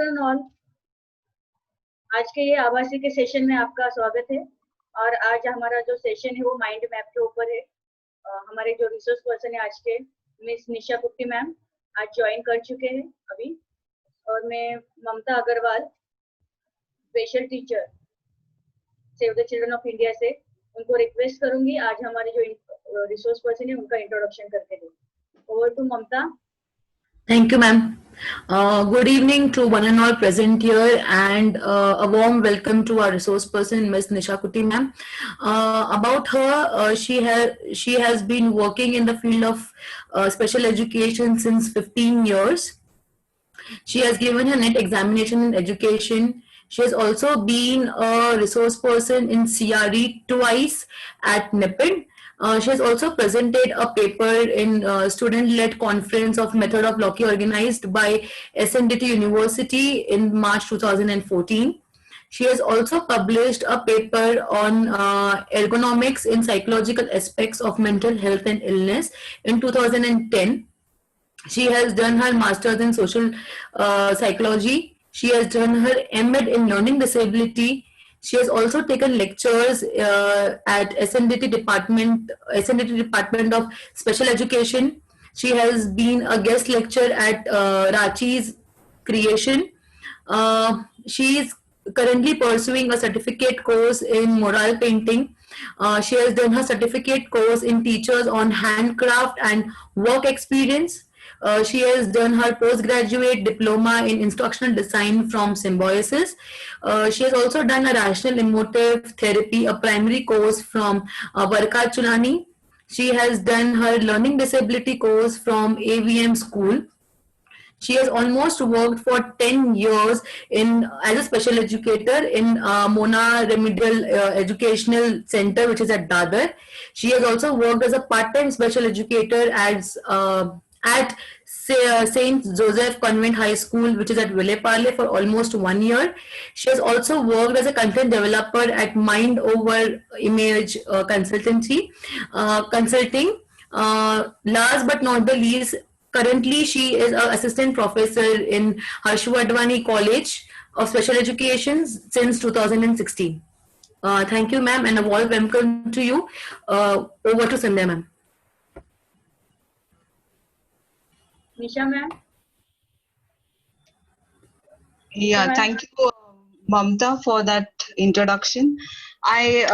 Afternoon all. आज के ये आभासी के सेशन में आपका स्वागत है। और आज हमारा जो सेशन है वो माइंड मैप के ऊपर है। हमारे जो रिसोर्स पर्सन है आज के मिस निशा कुट्टी मैम आज ज्वाइन कर चुके हैं अभी। और मैं Mamta Agarwal special teacher Save the Children of India से उनको रिक्वेस्ट करूंगी आज हमारे जो रिसोर्स पर्सन है उनका इंट्रोडक्शन करके दें। Over to Mamta. Thank you, ma'am. Good evening to one and all present here, and a warm welcome to our resource person, Ms. Nisha Kuti, ma'am. About her, she has been working in the field of special education since 15 years. She has given her NET examination in education. She has also been a resource person in CRE twice at NIPID. She has also presented a paper in student-led conference of method of Loki organized by SNDT University in March 2014. She has also published a paper on ergonomics in psychological aspects of mental health and illness in 2010. She has done her master's in social psychology. She has done her M.Ed in learning disability. She has also taken lectures at SNDT Department of Special Education. She has been a guest lecturer at Rachi's Creation. She is currently pursuing a certificate course in mural painting. She has done her certificate course in teachers on handcraft and work experience. She has done her postgraduate diploma in instructional design from Symbiosis. She has also done a rational emotive therapy, a primary course from Barkat Chulani. She has done her learning disability course from AVM School. She has almost worked for 10 years as a special educator in Mona Remedial Educational Center, which is at Dadar. She has also worked as a part-time special educator at St. Joseph Convent High School, which is at Villeparle, for almost 1 year. She has also worked as a content developer at Mind Over Image Consulting. Last but not the least, currently, she is an assistant professor in Harshvardhani College of Special Education since 2016. Thank you, ma'am, and a warm welcome to you. Over to Sandhya, ma'am. Nisha, ma'am. Yeah, thank you, Mamta, for that introduction. I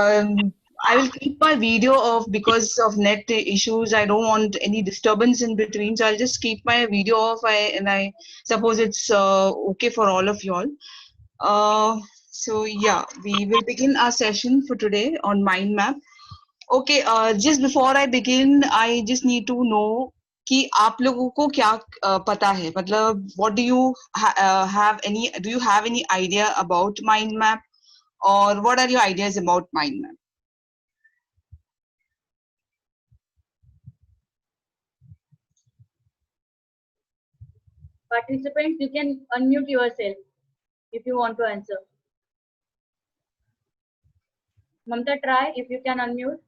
will keep my video off because of net issues. I don't want any disturbance in between, so I'll just keep my video off. I suppose it's okay for all of you all. So yeah, we will begin our session for today on mind map. Okay, just before I begin, I just need to know कि आप लोगों को क्या पता है, मतलब what do you have any idea about mind map, or what are your ideas about mind map? Participants, you can unmute yourself if you want to answer. Mamta, try if you can unmute.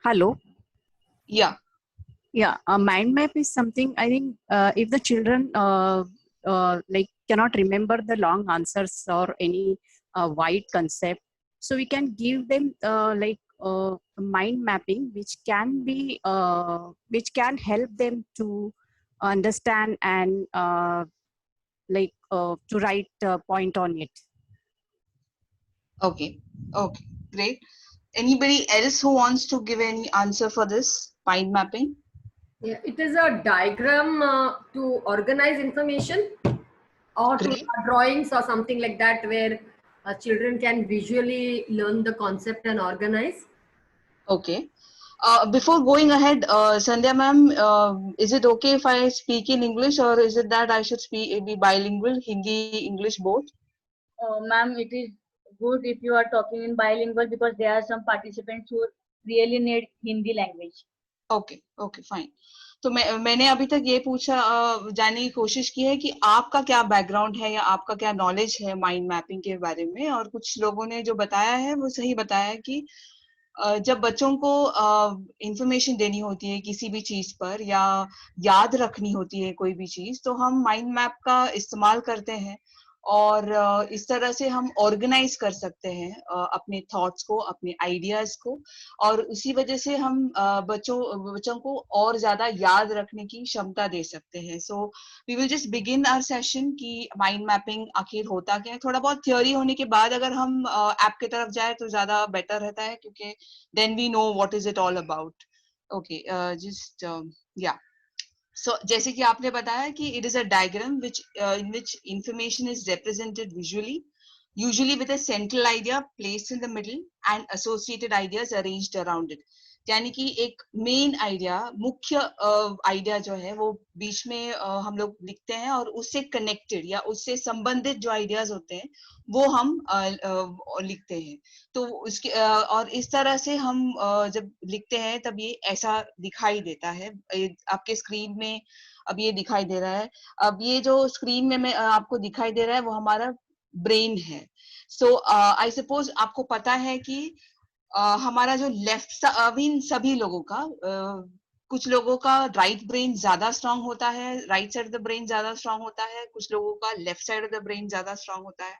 Hello. Yeah. Yeah. A mind map is something, I think, if the children like cannot remember the long answers or any wide concept, so we can give them mind mapping, which can be which can help them to understand and to write a point on it. Okay. Okay. Great. Anybody else who wants to give any answer for this mind mapping? Yeah, it is a diagram to organize information, or to drawings or something like that, where children can visually learn the concept and organize. Okay. Before going ahead, Sandhya ma'am, is it okay if I speak in English, or is it that I should be bilingual, Hindi, English, both? Ma'am, it is good if you are talking in bilingual because there are some participants who really need Hindi language. Okay, okay, fine. तो मैंने अभी तक ये पूछा जानने की कोशिश की है कि आपका क्या बैकग्राउंड है या आपका क्या नॉलेज है माइंड मैपिंग के बारे में, और कुछ लोगों ने जो बताया है वो सही बताया है कि जब बच्चों को इंफॉर्मेशन देनी होती है किसी भी चीज पर या याद रखनी होती है कोई भी चीज, तो हम माइंड मैप का इस्तेमाल करते हैं और इस तरह से हम ऑर्गेनाइज कर सकते हैं अपने थॉट्स को, अपने आइडियाज को, और उसी वजह से हम बच्चों को और ज्यादा याद रखने की क्षमता दे सकते हैं. So we will just begin our session कि माइंड मैपिंग आखिर होता क्या है. थोड़ा बहुत थियोरी होने के बाद अगर हम ऐप की तरफ जाए तो ज्यादा बेटर रहता है, क्योंकि then we know what is it all about. Okay, just yeah. So, जैसे कि आपने बताया कि it is a diagram in which information is represented visually, usually with a central idea placed in the middle and associated ideas arranged around it. यानी कि एक main idea, मुख्य idea जो है वो बीच में हम लोग लिखते हैं, और उससे कनेक्टेड या उससे संबंधित जो आइडियाज होते हैं वो हम लिखते हैं. तो उसके और इस तरह से हम जब लिखते हैं तब ये ऐसा दिखाई देता है. आपके स्क्रीन में अब ये दिखाई दे रहा है. अब ये जो स्क्रीन में मैं आपको दिखाई दे रहा है वो हमारा ब्रेन है. सो आई सपोज आपको पता है कि हमारा जो लेफ्ट, मीन सभी लोगों का, कुछ लोगों का राइट ब्रेन ज्यादा स्ट्रांग होता है, right side of the brain ज्यादा स्ट्रांग होता है, कुछ लोगों का left side of the brain ज्यादा स्ट्रांग होता है.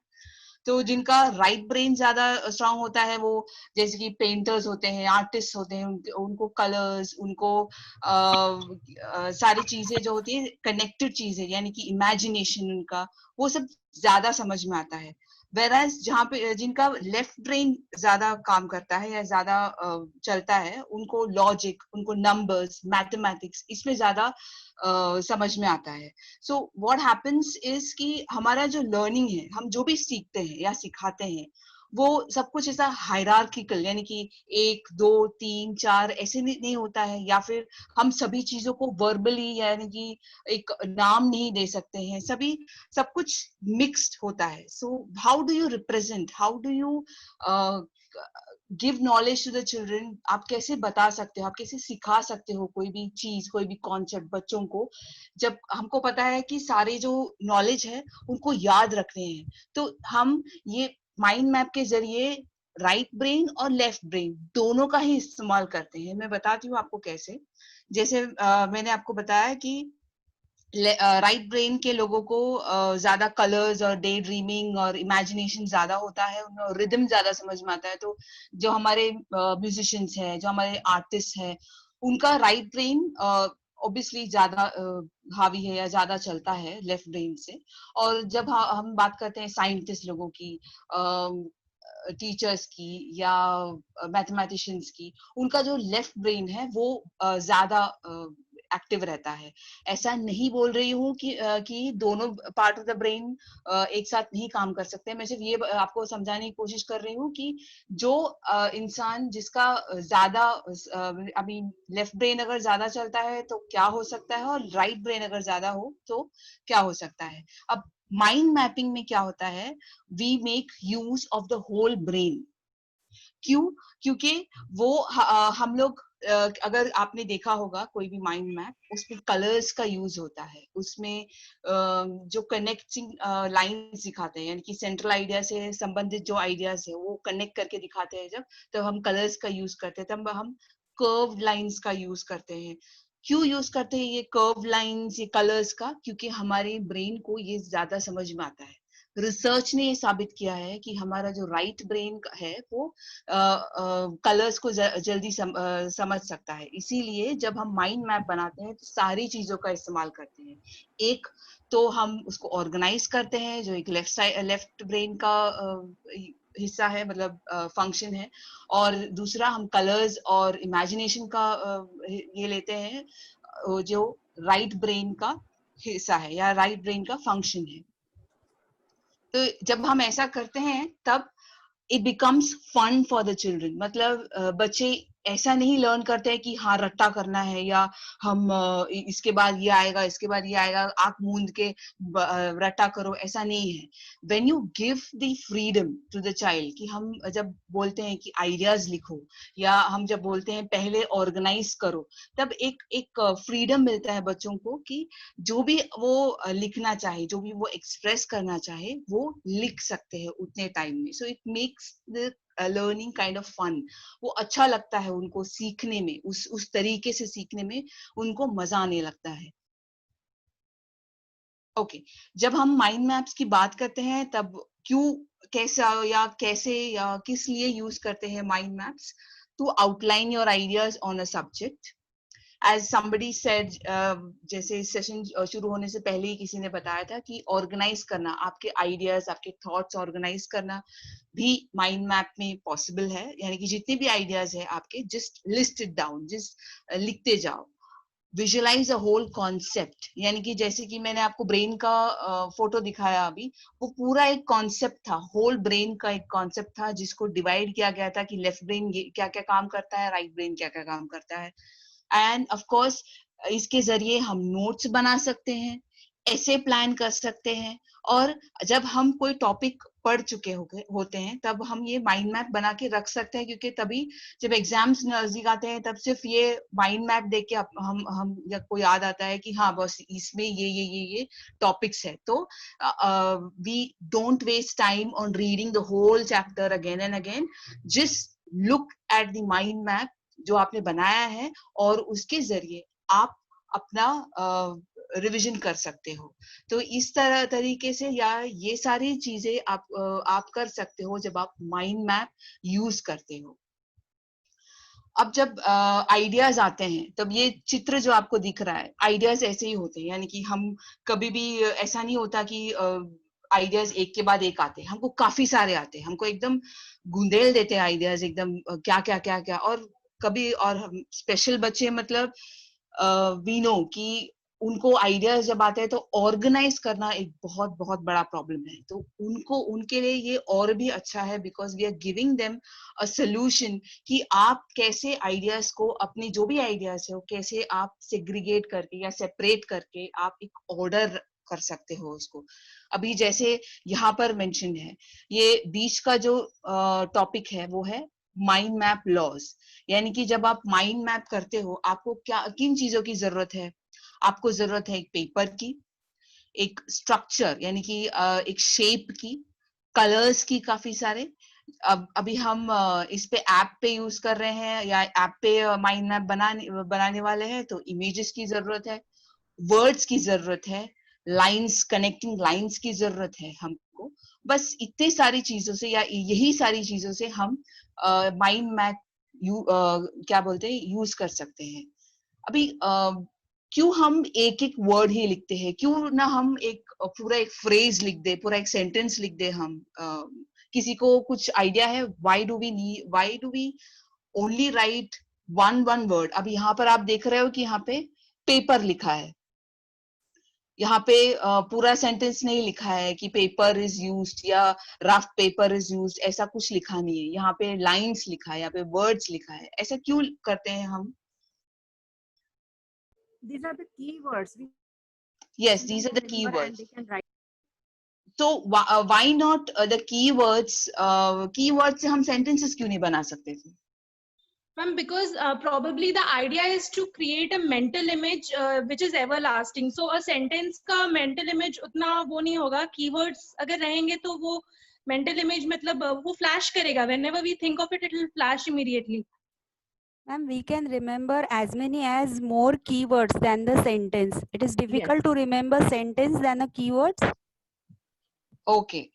तो जिनका राइट ब्रेन ज्यादा स्ट्रांग होता है वो जैसे कि पेंटर्स होते हैं, आर्टिस्ट होते हैं, उनको कलर्स, उनको सारी चीजें जो होती है कनेक्टेड चीजें, यानी कि इमेजिनेशन, उनका वो सब ज्यादा समझ में आता है. वेराज जहाँ पे जिनका लेफ्ट ब्रेन ज्यादा काम करता है या ज्यादा चलता है, उनको लॉजिक, उनको नंबर्स, मैथमेटिक्स, इसमें ज्यादा समझ में आता है. सो व्हाट हैपेंस इज कि हमारा जो लर्निंग है, हम जो भी सीखते हैं या सिखाते हैं, वो सब कुछ ऐसा हायरार्किकल, यानी कि 1 2 3 4 ऐसे नहीं होता है, या फिर हम सभी चीजों को वर्बली, यानी कि एक नाम नहीं दे सकते हैं. सब कुछ मिक्स्ड होता है. So how do you represent, how do you give knowledge to the children? आप कैसे बता सकते हो, आप कैसे सिखा सकते हो कोई भी चीज, कोई भी कॉन्सेप्ट बच्चों को, जब हमको पता है कि सारे जो नॉलेज है उनको याद रखने हैं. तो हम ये माइंड मैप के जरिए राइट ब्रेन और लेफ्ट ब्रेन दोनों का ही इस्तेमाल करते हैं. मैं बताती हूँ आपको कैसे. जैसे मैंने आपको बताया कि राइट ब्रेन के लोगों को ज्यादा कलर्स और डे ड्रीमिंग और इमेजिनेशन ज्यादा होता है, उन्हें रिदम ज्यादा समझ में आता है. तो जो हमारे म्यूजिशियंस हैं, जो हमारे आर्टिस्ट हैं, उनका राइट ब्रेन ऑब्वियसली ज्यादा हावी है या ज्यादा चलता है लेफ्ट ब्रेन से. और जब हम बात करते हैं साइंटिस्ट लोगों की, टीचर्स की या मैथमेटिशियंस की, उनका जो लेफ्ट ब्रेन है वो ज्यादा एक्टिव रहता है. ऐसा नहीं बोल रही हूँ कि दोनों पार्ट ऑफ द ब्रेन एक साथ नहीं काम कर सकते. मैं सिर्फ ये आपको समझाने की कोशिश कर रही हूँ कि जो इंसान जिसका ज्यादा, आई मीन लेफ्ट ब्रेन अगर ज्यादा चलता है तो क्या हो सकता है, और राइट ब्रेन अगर ज्यादा हो तो क्या हो सकता है. अब माइंड मैपिंग में क्या होता है, we make use of the whole brain. क्यों? क्योंकि वो हम लोग, अगर आपने देखा होगा कोई भी माइंड मैप, उसमें कलर्स का यूज होता है, उसमें जो कनेक्टिंग लाइंस दिखाते हैं, यानी कि सेंट्रल आइडिया से संबंधित जो आइडियाज है वो कनेक्ट करके दिखाते हैं. जब तब हम कलर्स का यूज करते हैं, तब हम कर्व लाइंस का यूज करते हैं. क्यों यूज करते हैं ये कर्व लाइंस, ये कलर्स का? क्योंकि हमारे ब्रेन को ये ज्यादा समझ में आता है. रिसर्च ने ये साबित किया है कि हमारा जो राइट ब्रेन है वो कलर्स को जल्दी समझ सकता है. इसीलिए जब हम माइंड मैप बनाते हैं तो सारी चीजों का इस्तेमाल करते हैं. एक तो हम उसको ऑर्गेनाइज करते हैं, जो एक लेफ्ट ब्रेन का हिस्सा है, मतलब फंक्शन है. और दूसरा हम कलर्स और इमेजिनेशन का ये लेते हैं, जो राइट ब्रेन का हिस्सा है या राइट ब्रेन का फंक्शन है. तो जब हम ऐसा करते हैं तब it becomes fun for the children. मतलब बच्चे ऐसा नहीं लर्न करते हैं कि हाँ रट्टा करना है, या हम इसके बाद ये आएगा, इसके बाद ये आएगा, आंख मूंद के रट्टा करो, ऐसा नहीं है. When you give the freedom to the child, कि हम जब बोलते हैं कि आइडियाज लिखो, या हम जब बोलते हैं पहले ऑर्गेनाइज करो, तब एक फ्रीडम मिलता है बच्चों को कि जो भी वो लिखना चाहे, जो भी वो एक्सप्रेस करना चाहे, वो लिख सकते हैं उतने टाइम में. So it makes the learning kind of fun. वो अच्छा लगता है उनको सीखने में, उस तरीके से सीखने में उनको मजा आने लगता है. ओके, जब हम माइंड मैप्स की बात करते हैं तब क्यों, कैसे या किस लिए यूज करते हैं mind maps? To outline your ideas on a subject. As somebody said, जैसे सेशन शुरू होने से पहले ही किसी ने बताया था कि ऑर्गेनाइज करना, आपके आइडियाज, आपके थॉट्स ऑर्गेनाइज करना भी माइंड मैप में पॉसिबल है. यानी कि जितने भी आइडियाज है आपके, just list it down, just लिखते जाओ. विजुअलाइज अ होल कॉन्सेप्ट, यानी कि जैसे कि मैंने आपको ब्रेन का फोटो दिखाया अभी, वो पूरा एक कॉन्सेप्ट था, होल ब्रेन का एक कॉन्सेप्ट था जिसको डिवाइड किया गया था कि लेफ्ट ब्रेन क्या क्या काम करता है, राइट ब्रेन क्या क्या काम करता है. एंड ऑफ कोर्स इसके जरिए हम नोट्स बना सकते हैं, ऐसे प्लान कर सकते हैं, और जब हम कोई टॉपिक पढ़ चुके होते हैं तब हम ये माइंड मैप बना के रख सकते हैं, क्योंकि तभी जब एग्जाम्स नजदीक आते हैं तब सिर्फ ये माइंड मैप देख के हम को याद आता है कि हाँ बस इसमें ये टॉपिक्स है. तो we don't waste time on reading the whole chapter again and again. Just look at the mind map जो आपने बनाया है, और उसके जरिए आप अपना रिवीजन कर सकते हो. तो इस तरीके से या ये सारी चीजें आप कर सकते हो जब आप माइंड मैप यूज करते हो. अब जब आइडियाज आते हैं तब ये चित्र जो आपको दिख रहा है, आइडियाज ऐसे ही होते हैं. यानी कि हम कभी भी ऐसा नहीं होता कि आइडियाज एक के बाद एक आते हैं, हमको काफी सारे आते हैं, हमको एकदम गुंदेल देते हैं आइडियाज एकदम क्या क्या क्या क्या. और कभी और स्पेशल बच्चे मतलब वी नो कि उनको आइडियाज जब आते हैं तो ऑर्गेनाइज करना एक बहुत बहुत बड़ा प्रॉब्लम है. तो उनके लिए ये और भी अच्छा है, because we are giving them a solution कि आप कैसे आइडियाज को, अपने जो भी आइडियाज है वो कैसे आप सेग्रीगेट करके या सेपरेट करके आप एक ऑर्डर कर सकते हो उसको. अभी जैसे यहाँ पर मेंशन है, ये बीच का जो टॉपिक है वो है माइंड मैप लॉज. यानी कि जब आप माइंड मैप करते हो आपको किन चीजों की जरूरत है? आपको जरूरत है एक पेपर की, एक स्ट्रक्चर यानी कि एक शेप की, कलर्स की काफी सारे. अभी हम इस पे ऐप पे यूज कर रहे हैं या ऐप पे माइंड मैप बनाने वाले हैं, तो इमेजेस की जरूरत है, वर्ड्स की जरूरत है, लाइंस, कनेक्टिंग लाइंस की जरूरत है हमको. बस इतनी सारी चीजों से या यही सारी चीजों से हम माइंड मैप क्या बोलते हैं यूज कर सकते हैं. अभी क्यों हम एक एक वर्ड ही लिखते हैं? क्यों ना हम पूरा एक फ्रेज लिख दे, पूरा एक सेंटेंस लिख दे हम? किसी को कुछ आइडिया है why do we only write one word? अब यहाँ पर आप देख रहे हो कि यहाँ पे पेपर लिखा है, यहाँ पे पूरा सेंटेंस नहीं लिखा है कि पेपर इज यूज्ड या रफ पेपर इज यूज्ड, ऐसा कुछ लिखा नहीं है. यहाँ पे लाइंस लिखा है, यहाँ पे वर्ड्स लिखा है. ऐसा क्यों करते हैं हम? These are the keywords. Yes, these are the keywords. So why not the keywords? Keywords से हम sentences क्यों नहीं बना सकते थे? Ma'am, because probably the idea is to create a mental image which is everlasting. So a sentence का mental image उतना वो नहीं होगा. Keywords अगर रहेंगे तो वो mental image मतलब वो flash करेगा. Whenever we think of it, it will flash immediately. Ma'am, we can remember as many as more keywords than the sentence. It is difficult to remember sentence than the keywords. Okay.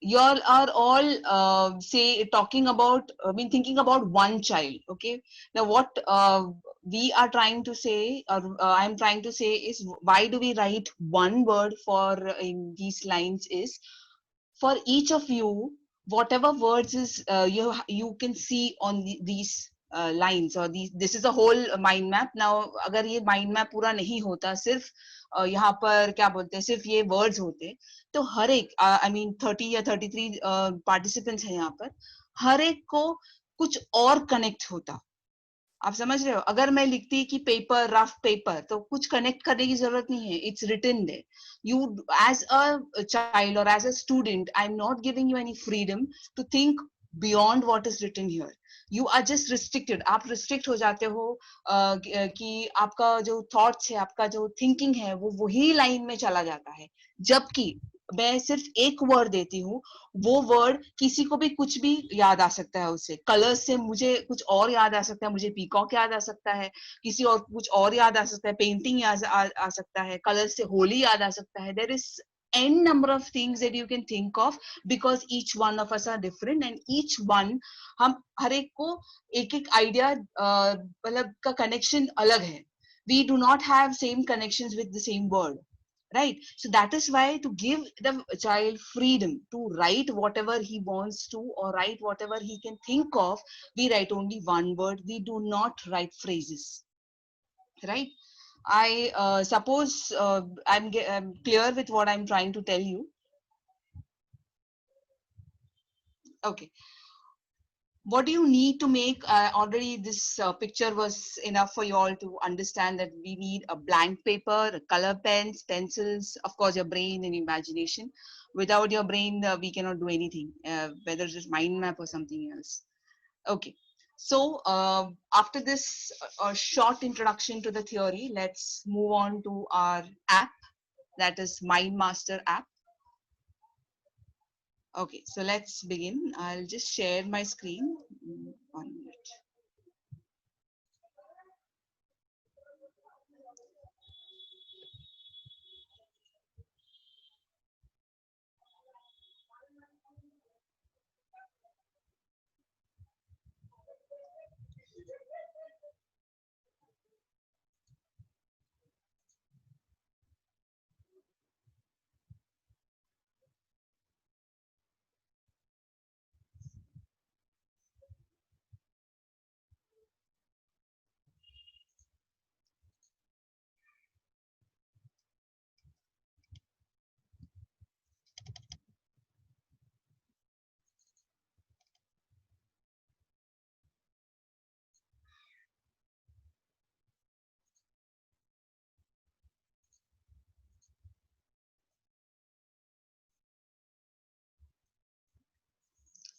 You all are all say talking about, thinking about one child. Okay. Now what we are trying to say, or I am trying to say is, why do we write one word for in these lines is, for each of you, whatever words is you can see on these lines or this is a whole mind map. Now अगर ये mind map पूरा नहीं होता, सिर्फ यहाँ पर क्या बोलते हैं, सिर्फ ये words होते, तो हर एक 30 या 33 पार्टिसिपेंट्स हैं यहाँ पर, हर एक को कुछ और कनेक्ट होता. आप समझ रहे हो? अगर मैं लिखती कि पेपर, रफ पेपर, तो कुछ कनेक्ट करने की जरूरत नहीं है. It's written there. You as a child or as a student, I'm not giving you any freedom to think beyond what is written here. You are just restricted. आप restrict हो जाते हो कि आपका जो thoughts है, आपका जो thinking है, वो वही line में चला जाता है. जबकि मैं सिर्फ एक वर्ड देती हूँ, वो वर्ड किसी को भी कुछ भी याद आ सकता है उससे. कलर्स से मुझे कुछ और याद आ सकता है, मुझे पीकॉक याद आ सकता है, किसी और कुछ और याद आ सकता है, पेंटिंग याद आ सकता है, कलर्स से होली याद आ सकता है. There is n number of things that you can think of because each one of us are different and each one हम हर एक को एक एक आइडिया मतलब का कनेक्शन अलग है. We do not have same connections with the same word, right? So that is why to give the child freedom to write whatever he wants to or write whatever he can think of, we write only one word. We do not write phrases, right? I suppose I'm clear with what I'm trying to tell you. Okay. What do you need to make? Already this picture was enough for you all to understand that we need a blank paper, color pens, pencils, of course your brain and imagination. Without your brain, we cannot do anything, whether it's mind map or something else. Okay. So after this short introduction to the theory, let's move on to our app, that is MindMaster app. Okay, so let's begin. I'll just share my screen. 1 minute.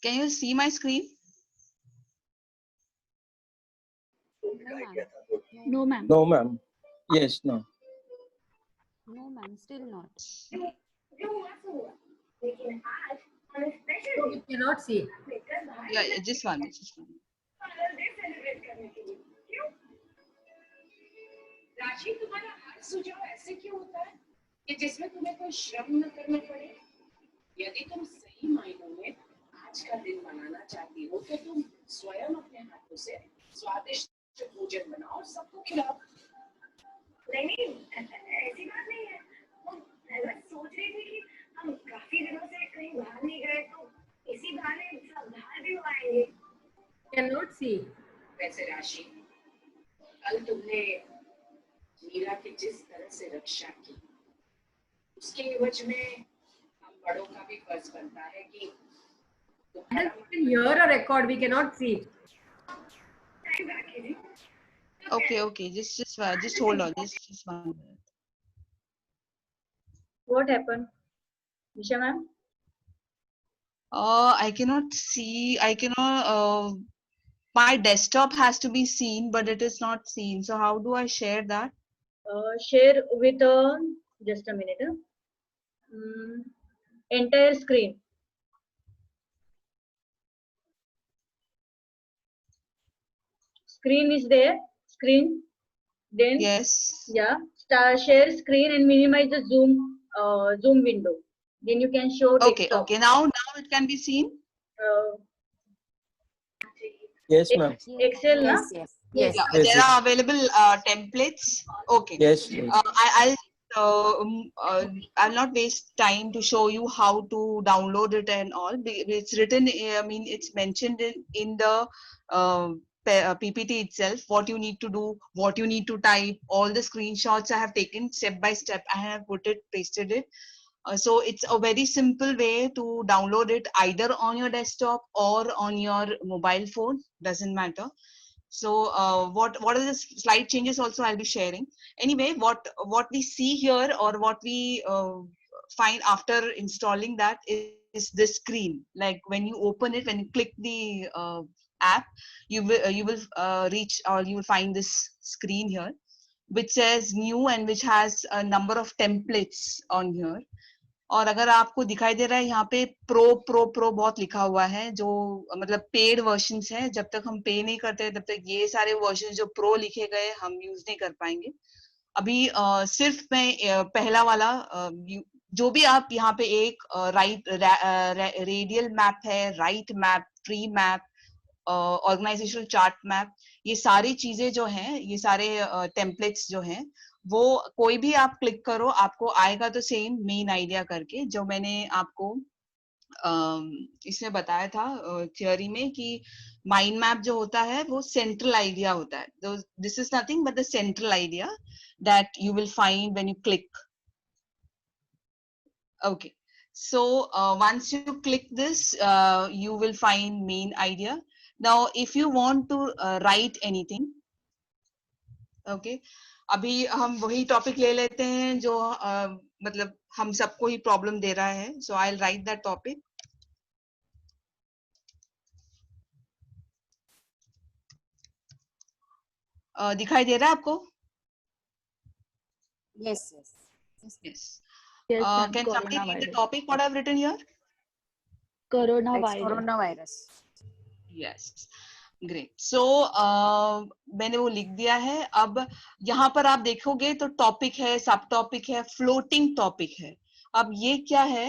Can you see my screen? No, ma'am. No, ma'am. Yes, no. No, ma'am. Still not. So we cannot see. Yeah, just 1 minute. Just 1 minute. राशि, तुम्हारा हर सुझाव ऐसे क्यों होता है कि जिसमें तुम्हें कोई श्रम न करना पड़े? यदि तुम सही मायनों में आज का दिन मनाना चाहती हो तो तुम स्वयं अपने हाथों से स्वादिष्ट भोजन बनाओ और सबको खिलाओ. नहीं, ऐसी बात नहीं है. मैं सोच रही थी कि हम काफी दिनों से कहीं बाहर नहीं गए तो इसी बहाने सब बाहर भी आएंगे. Cannot see. वैसे राशि, कल तुमने मीरा की जिस तरह से रक्षा की, उसके एवज में हम बड़ों का भी फर्ज बनता है कि We can hear a record. We cannot see. Okay. Just hold on. Just 1 minute. What happened, Nisha ma'am? I cannot see. I cannot. My desktop has to be seen, but it is not seen. So how do I share that? Share with just a minute. Entire screen. Screen is there. Screen. Then Yes. yeah. Share screen and minimize the zoom window. Then you can show desktop. Okay. Now it can be seen. Yes, ma'am. Excel, Yes, na? yes. Yeah, Yes, there yes. are available templates. Okay. Yes, yes. I'll not waste time to show you how to download it and all. It's written. I mean, it's mentioned in the PPT itself. What you need to do, what you need to type. All the screenshots I have taken step by step. I have pasted it. So it's a very simple way to download it either on your desktop or on your mobile phone. Doesn't matter. So what are the slide changes also I'll be sharing. Anyway, what we see here or what we find after installing that is this screen. Like when you open it, when you click the app, you will reach or you will find this screen here, which says new and which has a number of templates on here. और अगर आपको दिखाई दे रहा है यहाँ पे pro बहुत लिखा हुआ है, जो मतलब पेड वर्जन्स है। जब तक हम पे नहीं करते तब तक ये सारे वर्जन जो प्रो लिखे गए हम यूज नहीं कर पाएंगे। अभी सिर्फ मैं पहला वाला जो भी आप यहाँ पे एक राइट रेडियल मैप है, right map, tree map, organizational chart map, ये सारी चीजें जो हैं, ये सारे टेम्पलेट्स जो हैं, वो कोई भी आप क्लिक करो आपको आएगा तो सेम मेन आइडिया करके, जो मैंने आपको इसमें बताया था थियोरी में कि माइंड मैप जो होता है वो सेंट्रल आइडिया होता है। This is nothing but the central idea that you will find when you click. Okay, so once you click this, you will find main idea. Now, if you want to write anything, okay, अभी हम वही topic ले लेते हैं जो मतलब हम सबको ही प्रॉब्लम दे रहा है। So I'll write that topic. दिखाई दे रहा है आपको? Yes, yes. Yes. Yes, ma'am. Can somebody read the Coronavirus. topic what I've written here? Coronavirus. Coronavirus. Yes, great. So मैंने वो लिख दिया है। अब यहाँ पर आप देखोगे तो टॉपिक है, सब टॉपिक है, फ्लोटिंग टॉपिक है। अब ये क्या है,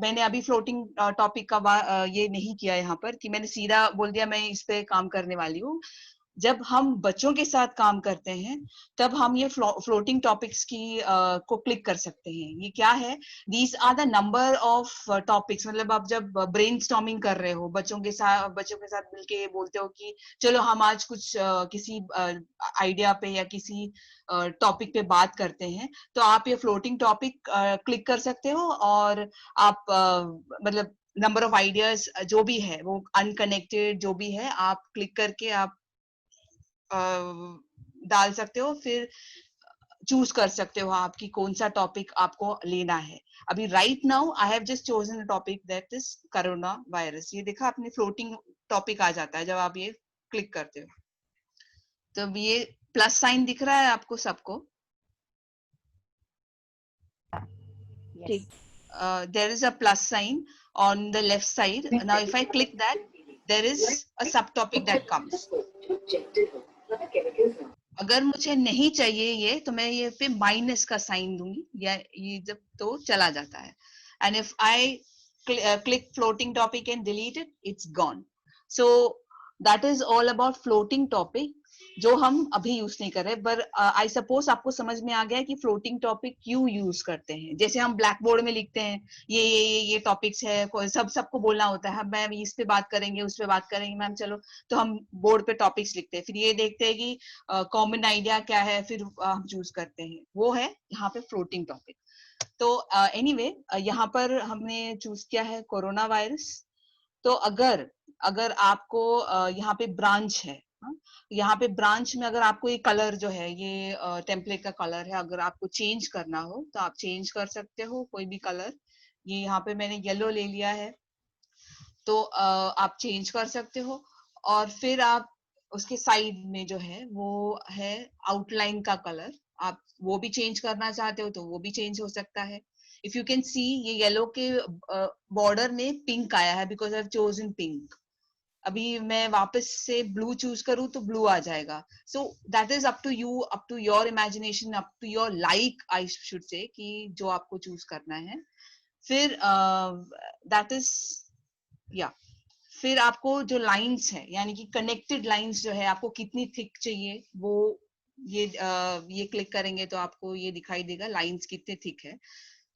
मैंने अभी फ्लोटिंग टॉपिक का ये नहीं किया यहाँ पर कि मैंने सीधा बोल दिया मैं इस पे काम करने वाली हूँ। जब हम बच्चों के साथ काम करते हैं तब हम ये फ्लोटिंग टॉपिक्स की को क्लिक कर सकते हैं। ये क्या है, these are the number of topics. मतलब आप जब ब्रेनस्टॉर्मिंग कर रहे हो बच्चों के साथ मिलके बोलते हो कि चलो हम आज कुछ किसी आइडिया पे या किसी टॉपिक पे बात करते हैं, तो आप ये फ्लोटिंग टॉपिक क्लिक कर सकते हो और आप मतलब नंबर ऑफ आइडियाज जो भी है वो अनकनेक्टेड जो भी है आप क्लिक करके आप डाल सकते हो, फिर चूज कर सकते हो आपकी कौन सा टॉपिक आपको लेना है। अभी right now I have just chosen topic that is corona virus. ये देखा आपने, फ्लोटिंग टॉपिक आ जाता है जब आप ये क्लिक करते हो। तो ये प्लस साइन दिख रहा है आपको सबको? ठीक। There is a plus sign on the left side. Now if I click that, there is a subtopic that comes. अगर मुझे नहीं चाहिए ये तो मैं ये पे माइनस का साइन दूंगी या ये जब तो चला जाता है। And if I click floating topic and delete it, it's gone. So that is all about floating topic जो हम अभी यूज नहीं कर रहे। पर आई सपोज आपको समझ में आ गया कि फ्लोटिंग टॉपिक क्यों यूज करते हैं। जैसे हम ब्लैक बोर्ड में लिखते हैं ये टॉपिक्स है, सबको बोलना होता है मैम इस पे बात करेंगे उस पे बात करेंगे मैम, चलो तो हम बोर्ड पे टॉपिक्स लिखते हैं, फिर ये देखते हैं कि कॉमन आइडिया क्या है, फिर हम चूज करते हैं। वो है यहाँ पे फ्लोटिंग टॉपिक। तो एनीवे यहाँ पर हमने चूज किया है कोरोना वायरस। तो अगर आपको यहाँ पे ब्रांच है, यहाँ पे ब्रांच में अगर आपको ये कलर जो है ये टेम्पलेट का कलर है, अगर आपको चेंज करना हो तो आप चेंज कर सकते हो कोई भी कलर। ये यहाँ पे मैंने येलो ले लिया है तो आप चेंज कर सकते हो। और फिर आप उसके साइड में जो है वो है आउटलाइन का कलर, आप वो भी चेंज करना चाहते हो तो वो भी चेंज हो सकता है। इफ यू कैन सी ये येलो के बॉर्डर में पिंक आया है because I have chosen pink. अभी मैं वापस से ब्लू चूज करूं तो ब्लू आ जाएगा। So that is up to you, up to your imagination, up to your like I should say कि जो आपको चूज करना है। फिर दैट इज या फिर आपको जो लाइंस है यानी कि कनेक्टेड लाइंस जो है आपको कितनी थिक चाहिए वो ये क्लिक करेंगे तो आपको ये दिखाई देगा लाइंस कितने थिक है।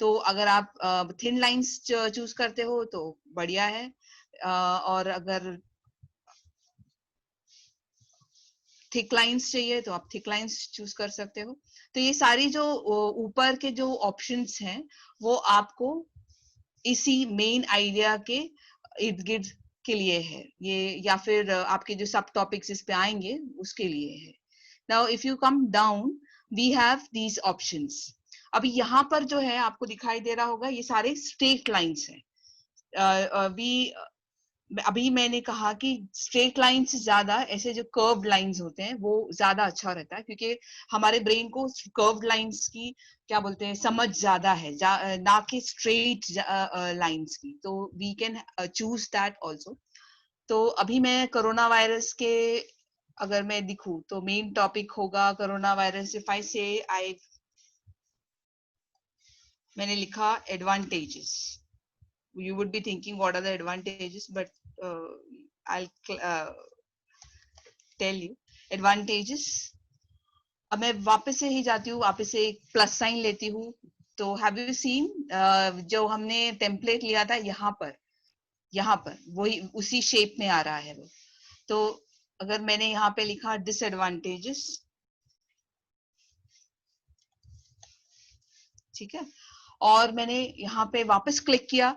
तो अगर आप थिन लाइंस चूज करते हो तो बढ़िया है, और अगर थिक लाइंस चाहिए तो आप थिक लाइंस चूज कर सकते हो। तो ये सारी जो ऊपर के जो ऑप्शंस हैं वो आपको इसी मेन आइडिया के इर्द गिर्द के लिए है ये, या फिर आपके जो सब टॉपिक्स इस पे आएंगे उसके लिए है। Now if you come down we have these options. अभी यहाँ पर जो है आपको दिखाई दे रहा होगा ये सारे स्ट्रेट लाइंस है। अभी मैंने कहा कि स्ट्रेट लाइन से ज्यादा ऐसे जो कर्व्ड लाइंस होते हैं वो ज्यादा अच्छा रहता है, क्योंकि हमारे ब्रेन को कर्व्ड लाइंस की क्या बोलते हैं समझ ज्यादा है, ना कि स्ट्रेट लाइंस की. तो we can choose that also. तो अभी मैं कोरोना वायरस के अगर मैं दिखूं तो मेन टॉपिक होगा कोरोना वायरस. इफ आई से मैंने लिखा advantages. You would be thinking what are the advantages, but I'll tell you advantages. अब मैं वापस से ही जाती हूँ, वापस से एक प्लस साइन लेती हूँ. तो हैव यू सीन जो हमने टेम्पलेट लिया था यहाँ पर वही उसी शेप में आ रहा है वो. तो अगर मैंने यहाँ पे लिखा डिसएडवांटेजेस, ठीक है, और मैंने यहाँ पे वापस क्लिक किया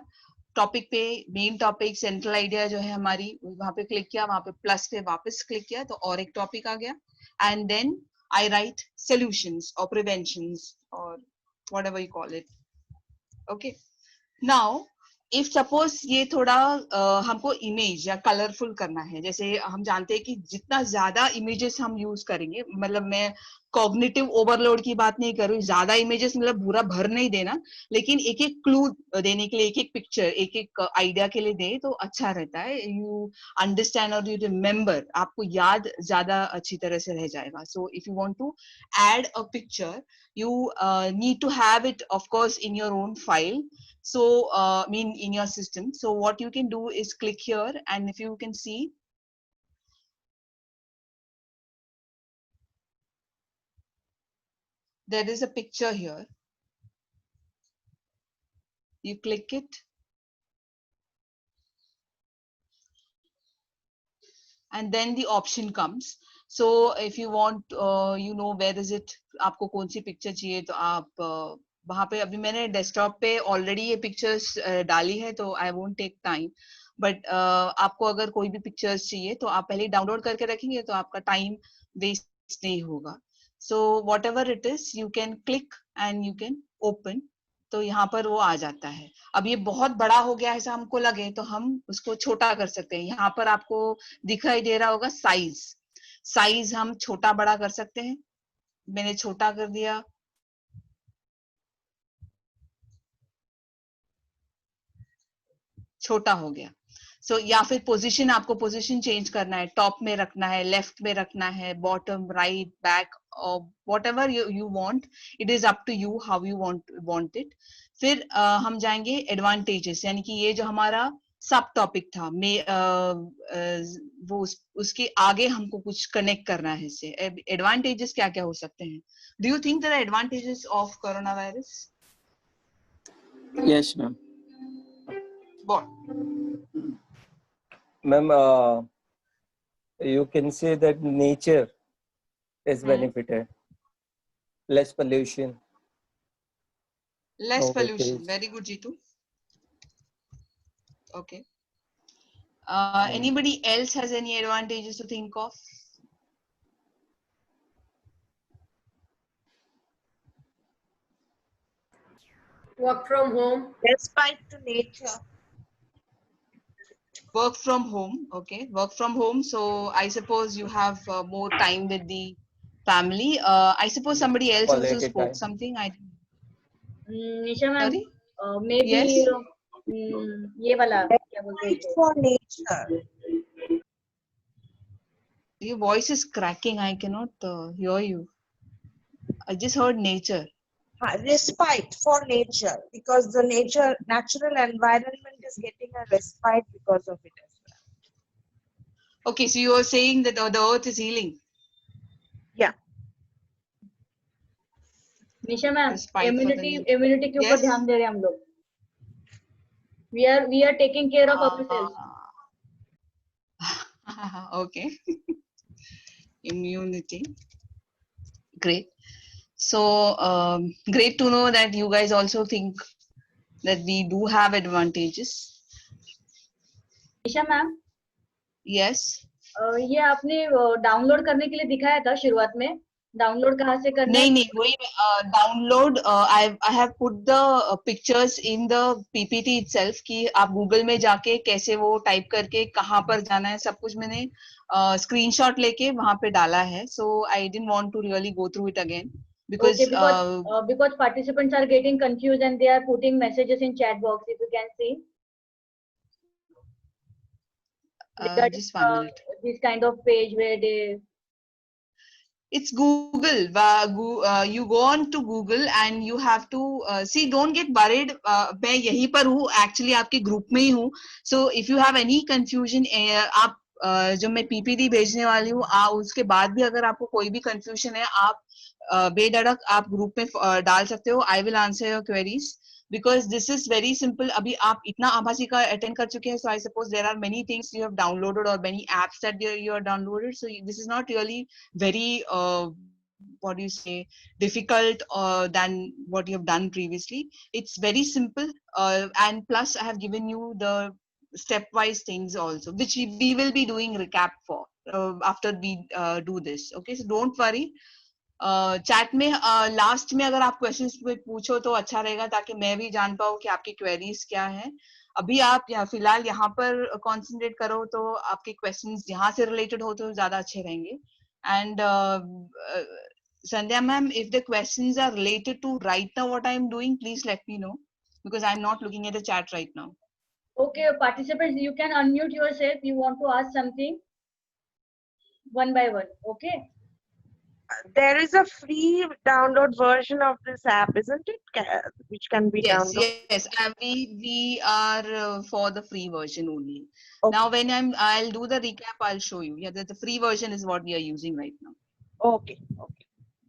टॉपिक पे, मेन टॉपिक सेंट्रल आइडिया जो है हमारी, वहां पे क्लिक किया, वहां पे प्लस पे वापस क्लिक किया तो और एक टॉपिक आ गया. And then I write solutions और प्रिवेंशंस और whatever you call it. Okay, now if suppose ये थोड़ा हमको इमेज या कलरफुल करना है, जैसे हम जानते हैं कि जितना ज्यादा इमेजेस हम यूज करेंगे, मतलब मैं कॉग्निटिव ओवरलोड की बात नहीं कर रही, ज्यादा इमेजेस मतलब पूरा भर नहीं देना, लेकिन एक एक क्लू देने के लिए, एक एक पिक्चर, एक एक आइडिया के लिए दे तो अच्छा रहता है. यू अंडरस्टैंड और यू रिमेम्बर, आपको याद ज्यादा अच्छी तरह से रह जाएगा. So if you want to add a picture, you need to have it of course in your own file, so mean in your system. So what you can do is click here, and if you can see, there is a picture here. You click it and then the option comes. So if you want you know where is it, आपको कौन सी picture चाहिए, तो आप वहां पे, अभी मैंने desktop पे ऑलरेडी ये पिक्चर्स डाली है तो I won't take time, but आपको अगर कोई भी पिक्चर्स चाहिए तो आप पहले डाउनलोड करके रखेंगे तो आपका टाइम वेस्ट नहीं होगा. So what ever it is you can click and you can open, तो यहाँ पर वो आ जाता है. अब ये बहुत बड़ा हो गया ऐसा हमको लगे तो हम उसको छोटा कर सकते हैं. यहाँ पर आपको दिखाई दे रहा होगा साइज हम छोटा बड़ा कर सकते हैं. मैंने छोटा कर दिया, छोटा हो गया. सो या फिर पोजीशन, आपको पोजीशन चेंज करना है, टॉप में रखना है, लेफ्ट में रखना है, बॉटम, राइट, बैक, और whatever you want, it is up to you how you want it. फिर हम जाएंगे एडवांटेजेस, यानी कि ये जो हमारा सब टॉपिक था, वो उसके आगे हमको कुछ कनेक्ट करना है इससे. एडवांटेजेस क्या क्या हो सकते हैं? Do you think there are advantages of corona virus? Yes, ma'am. What? Ma'am, you can say that nature is benefited. Less pollution. Less No pollution. vehicles. Very good, Jitu. Okay. Anybody else has any advantages to think of? Work from home. Respite to nature. Work from home. Okay, work from home. So I suppose you have more time with the family. I suppose somebody else also Quality spoke time. something. I Nisha ma'am, Sorry? maybe Yes. ये वाला क्या बोलते हैं Respite for nature. Your voice is cracking. I cannot hear you. I just heard nature. Respite for nature, because the natural environment is getting a respite because of it as well. Okay, so you are saying that the earth is healing. Yeah. Nisha ma'am, Respite for the nature. Immunity के ऊपर Yes. ध्यान दे रहे हैं हम लोग. We are taking care of ourselves. Okay. Immunity. Great. So great to know that you guys also think that we do have advantages. Nisha ma'am, Yes. ये आपने download करने के लिए दिखाया था शुरुआत में, डाउनलोड कहाँ से करना है? नहीं वही download I have put the pictures in the PPT itself कि आप गूगल में जाके कैसे वो टाइप करके कहाँ पर जाना है सब कुछ मैंने स्क्रीनशॉट लेके वहां पे डाला है. So I didn't want to really go through it again because Okay, because participants are getting confused and they are putting messages in chat box. If you can see, just 1 minute. This kind of page where they. It's Google. You go on to Google and you have to see. Don't get worried. मैं यहीं पर हूँ. Actually, आपके group में ही हूँ. So if you have any confusion, आप जो मैं PPT भेजने वाली हूँ, उसके बाद भी अगर आपको कोई भी confusion है, आप बेधड़क आप group में डाल सकते हो. I will answer your queries. Because this is very simple. अभी आप इतना आभासी का attend कर चुके हैं, so I suppose there are many things you have downloaded or many apps that you are downloaded. So this is not really very what do you say, difficult than what you have done previously. It's very simple, and plus I have given you the stepwise things also, which we will be doing recap for after we do this. Okay, so don't worry. Chat में last में अगर आप questions पूछो तो अच्छा रहेगा, ताकि मैं भी जान पाऊँ कि आपकी क्वेरीज क्या है. अभी आप फिलहाल यहाँ पर कंसंट्रेट करो, तो आपके क्वेश्चंस यहाँ से रिलेटेड हो तो ज्यादा अच्छे रहेंगे. And Sandhya ma'am, if the questions are related to right now what I am doing, please let me know, because I am not looking at the chat right now. Okay, participants, you can unmute yourself. You want to ask something one by one. Okay. There is a free download version of this app, isn't it? Which can be downloaded. Yes. We are for the free version only. Okay. Now, when I'll do the recap, I'll show you. Yeah, the free version is what we are using right now. Okay.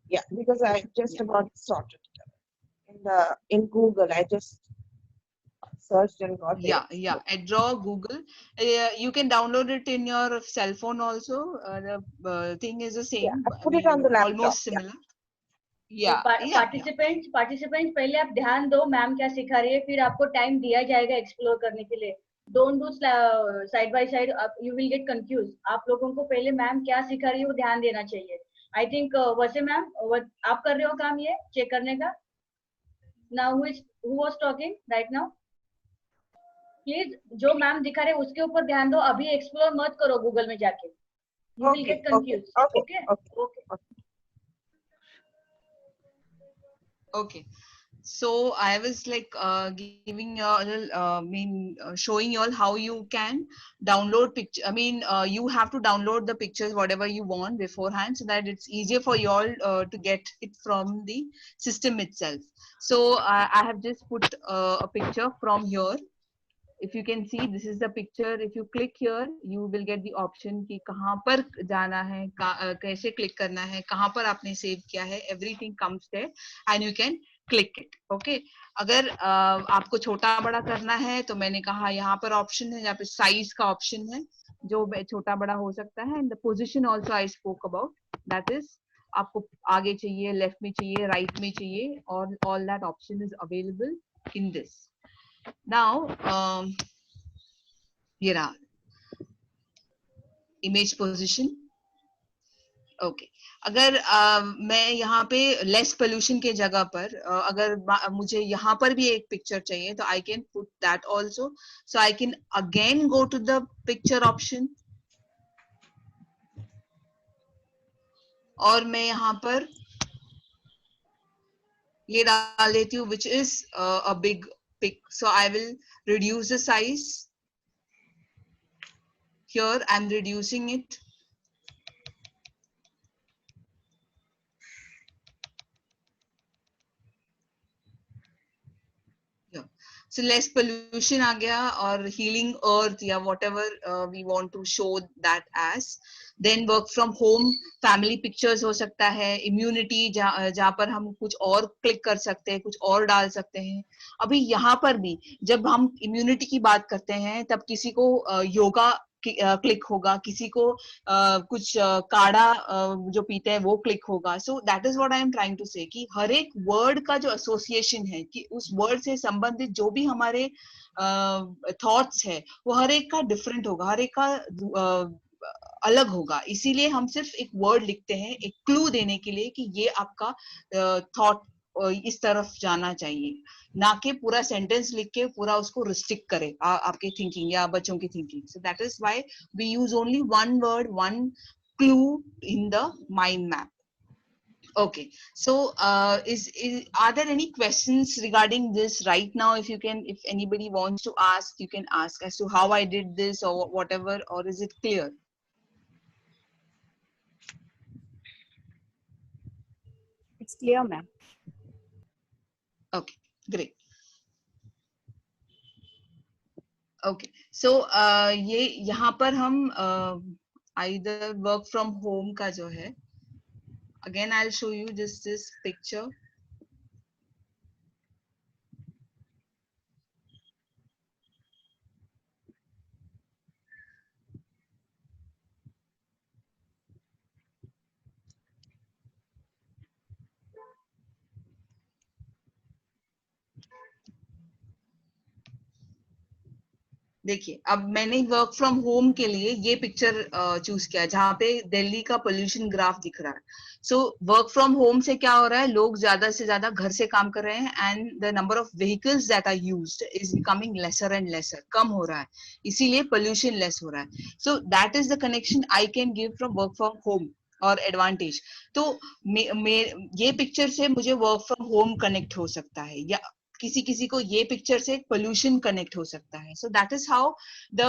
Yeah, because I just about sorted it in Google. I just searched and got it. Yeah. Draw Google. You can download it in your cell phone also. The thing is the same. Yeah, I put it on the laptop. Almost similar. Yeah. Participants पहले आप ध्यान दो ma'am क्या सिखा रही है, फिर आपको टाइम दिया जाएगा एक्सप्लोर करने के लिए. Don't do side by side. You will get confused. आप लोगों को पहले मैम क्या सिखा रही है वो ध्यान देना चाहिए. I think वैसे मैम आप कर रहे हो काम ये चेक करने का. Now who was talking right now? Please जो मैम दिखा रहे उसके ऊपर ध्यान दो. अभी एक्सप्लोर मत करो गूगल में जाके. You will get confused. Okay. So I was like giving you a little, showing you all how you can download picture. You have to download the pictures whatever you want beforehand, so that it's easier for you all to get it from the system itself. So I have just put a picture from here. If you can see, this is the picture. If you click here, you will get the option कि कहाँ पर जाना है, कैसे click करना है, कहाँ पर आपने save किया है. Everything comes there, and you can click it. Okay. अगर आपको छोटा बड़ा करना है, तो मैंने कहा यहाँ पर option है, यहाँ पे size का option है, जो छोटा बड़ा हो सकता है. And the position also I spoke about. That is, आपको आगे चाहिए, left में चाहिए, right में चाहिए, और all that option is available in this. Now, here are image position. Okay. अगर मैं यहाँ पे less pollution के जगह पर अगर मुझे यहाँ पर भी एक picture चाहिए, तो I can put that also. So I can again go to the picture option. और मैं यहाँ पर ये डाल देती हूँ, which is a big pic. So I will reduce the size. Here I'm reducing it. Yeah. So less pollution आ गया, और healing earth या whatever we want to show that as. Then work from home, family pictures हो सकता है, immunity जहाँ पर हम कुछ और click कर सकते हैं, कुछ और डाल सकते हैं. अभी यहाँ पर भी जब हम immunity की बात करते हैं, तब किसी को योगा क्लिक होगा, किसी को कुछ काढ़ा जो पीते हैं वो क्लिक होगा. So that is what I am trying to say कि हर एक वर्ड का जो एसोसिएशन है, कि उस वर्ड से संबंधित जो भी हमारे थॉट्स है, वो हर एक का डिफरेंट होगा, हर एक का अलग होगा, इसीलिए हम सिर्फ एक वर्ड लिखते हैं, एक क्लू देने के लिए कि ये आपका थॉट इस तरफ जाना चाहिए, ना कि पूरा सेंटेंस लिख के पूरा उसको रिस्ट्रिक्ट करे आपके थिंकिंग या बच्चों की thinking. So that is why we use only one word, one clue in the mind map. Okay, so are there any questions regarding this right now? If you can, if anybody wants to ask, you can ask as to how I did this or whatever, or is it clear? It's clear, ma'am. Okay, great. Okay, so ये यहाँ पर हम either work from home का जो है, again I'll show you just this picture. देखिए, अब मैंने वर्क फ्रॉम होम के लिए ये पिक्चर चूज किया जहाँ पे दिल्ली का पोल्यूशन ग्राफ दिख रहा है. सो वर्क फ्रॉम होम से क्या हो रहा है, लोग ज्यादा से ज्यादा घर से काम कर रहे हैं and the number of vehicles that are used is becoming lesser and lesser, कम हो रहा है, इसीलिए पोल्यूशन लेस हो रहा है. So that is the connection I can give from work from home और एडवांटेज. तो ये पिक्चर से मुझे वर्क फ्रॉम होम कनेक्ट हो सकता है, या किसी किसी को ये पिक्चर से पोल्यूशन कनेक्ट हो सकता है. So that is how the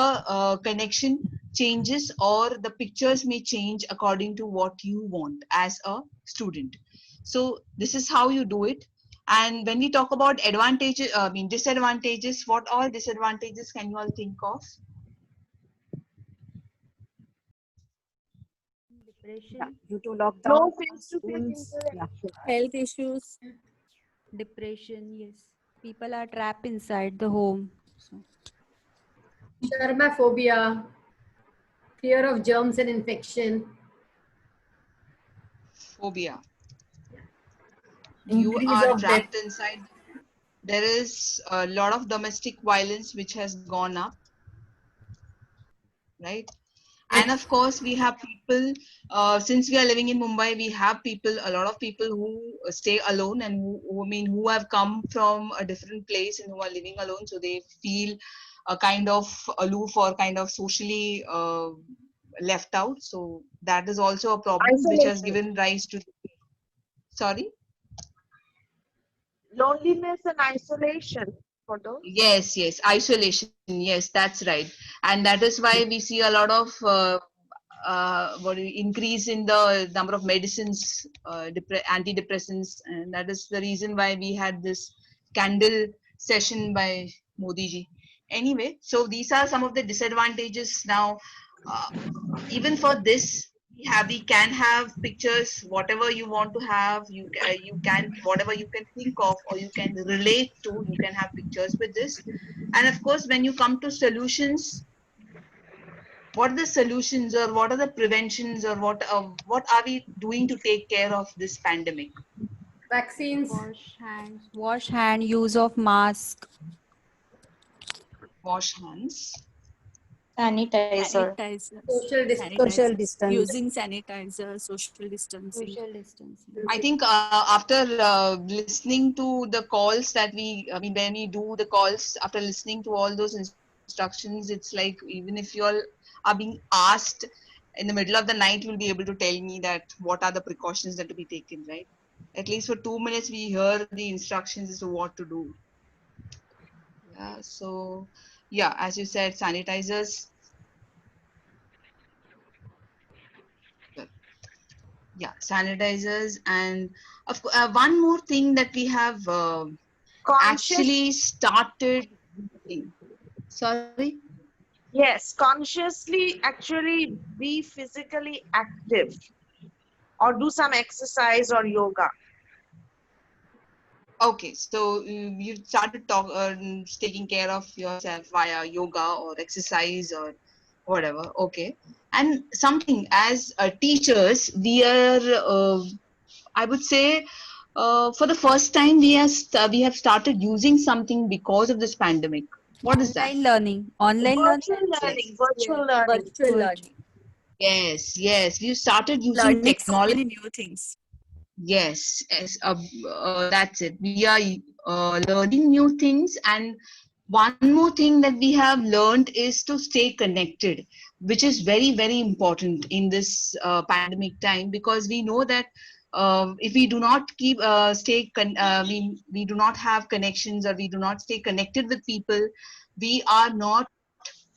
connection changes or the pictures may change according to what you want as a student. So this is how you do it. And when we talk about advantages, disadvantages, what all disadvantages can you all think of? Depression, Due to lockdown, No face-to-face yeah. health issues, depression. Yes, people are trapped inside the home. So. Germophobia, fear of germs and infection. Phobia. Increase You are of trapped death. inside. There is a lot of domestic violence which has gone up, right? And of course, we have people, since we are living in Mumbai, we have people, a lot of people who stay alone and who have come from a different place and who are living alone. So they feel a kind of aloof or kind of socially left out. So that is also a problem which has Isolation. given rise to, sorry? Loneliness and isolation for those. Yes, yes, isolation. Yes, that's right. And that is why we see a lot of increase in the number of medicines, antidepressants, and that is the reason why we had this candle session by Modi ji. Anyway, so these are some of the disadvantages. Now, even for this, we can have pictures, whatever you want to have, you can whatever you can think of or you can relate to, you can have pictures with this. And of course, when you come to solutions, what are the solutions or what are the preventions or what are we doing to take care of this pandemic? Vaccines. Wash hand, use of mask. Wash hands. Sanitizer. Social distance. Using sanitizer, social distancing. I think after listening to the calls that when we do the calls, after listening to all those instructions, it's like even if you all are being asked in the middle of the night, you'll be able to tell me that what are the precautions that to be taken, right? At least for 2 minutes, we hear the instructions as to what to do. Yeah, so yeah, as you said, sanitizers. Yeah, sanitizers, and of course, one more thing that we have actually started doing. Sorry? Yes, consciously actually be physically active or do some exercise or yoga. Okay, so you started taking care of yourself via yoga or exercise or whatever. Okay, and something as teachers, we are, I would say, for the first time, we have started using something because of this pandemic. What is that? Online learning. Online Virtual learning. learning, virtual learning. Virtual learning. Yes. We started using Learning so technology. many new things. Yes. That's it. We are learning new things, and one more thing that we have learned is to stay connected, which is very, very important in this pandemic time, because we know that if we do not we do not have connections, or we do not stay connected with people, we are not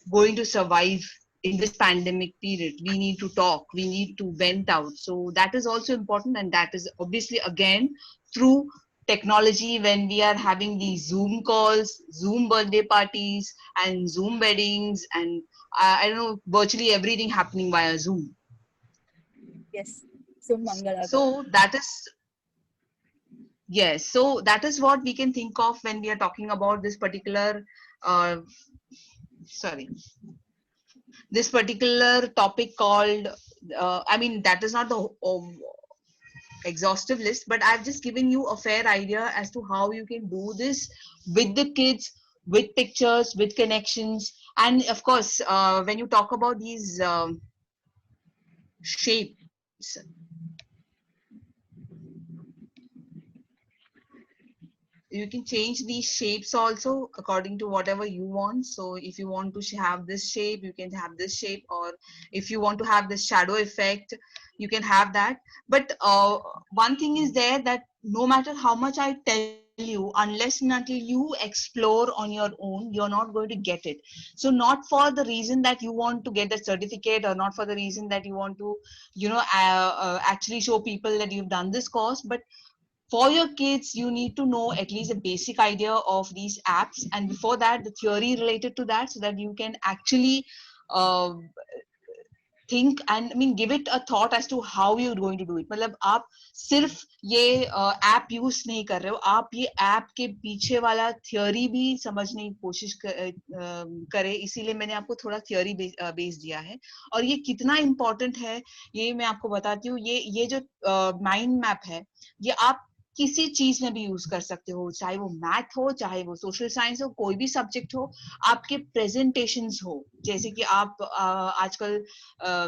going to survive in this pandemic period. We need to talk, we need to vent out. So that is also important, and that is obviously again through technology, when we are having these Zoom calls, Zoom birthday parties, and Zoom weddings, and I don't know, virtually everything happening via Zoom. Yes. So Mangala. So that is, yes, so that is what we can think of when we are talking about this particular this particular topic called I mean, that is not the exhaustive list, but I've just given you a fair idea as to how you can do this with the kids, with pictures, with connections. And of course, when you talk about these shapes, you can change these shapes also according to whatever you want. So if you want to have this shape, you can have this shape, or if you want to have this shadow effect, you can have that. But one thing is there, that no matter how much I tell you, unless and until you explore on your own, you're not going to get it. So not for the reason that you want to get the certificate, or not for the reason that you want to, actually show people that you've done this course, but for your kids, you need to know at least a basic idea of these apps, and before that, the theory related to that, so that you can actually think and give it a thought as to how you're going to do it. मतलब आप सिर्फ ये app use नहीं कर रहे हो, आप ये ऐप के पीछे वाला थियोरी भी समझने की कोशिश करें. इसीलिए मैंने आपको थोड़ा थियोरी बेस दिया है. और ये कितना इम्पोर्टेंट है ये मैं आपको बताती हूँ. ये जो माइंड मैप है, ये आप किसी चीज में भी यूज कर सकते हो, चाहे वो मैथ हो, चाहे वो सोशल साइंस हो, कोई भी सब्जेक्ट हो. आपके प्रेजेंटेशंस हो, जैसे कि आप आजकल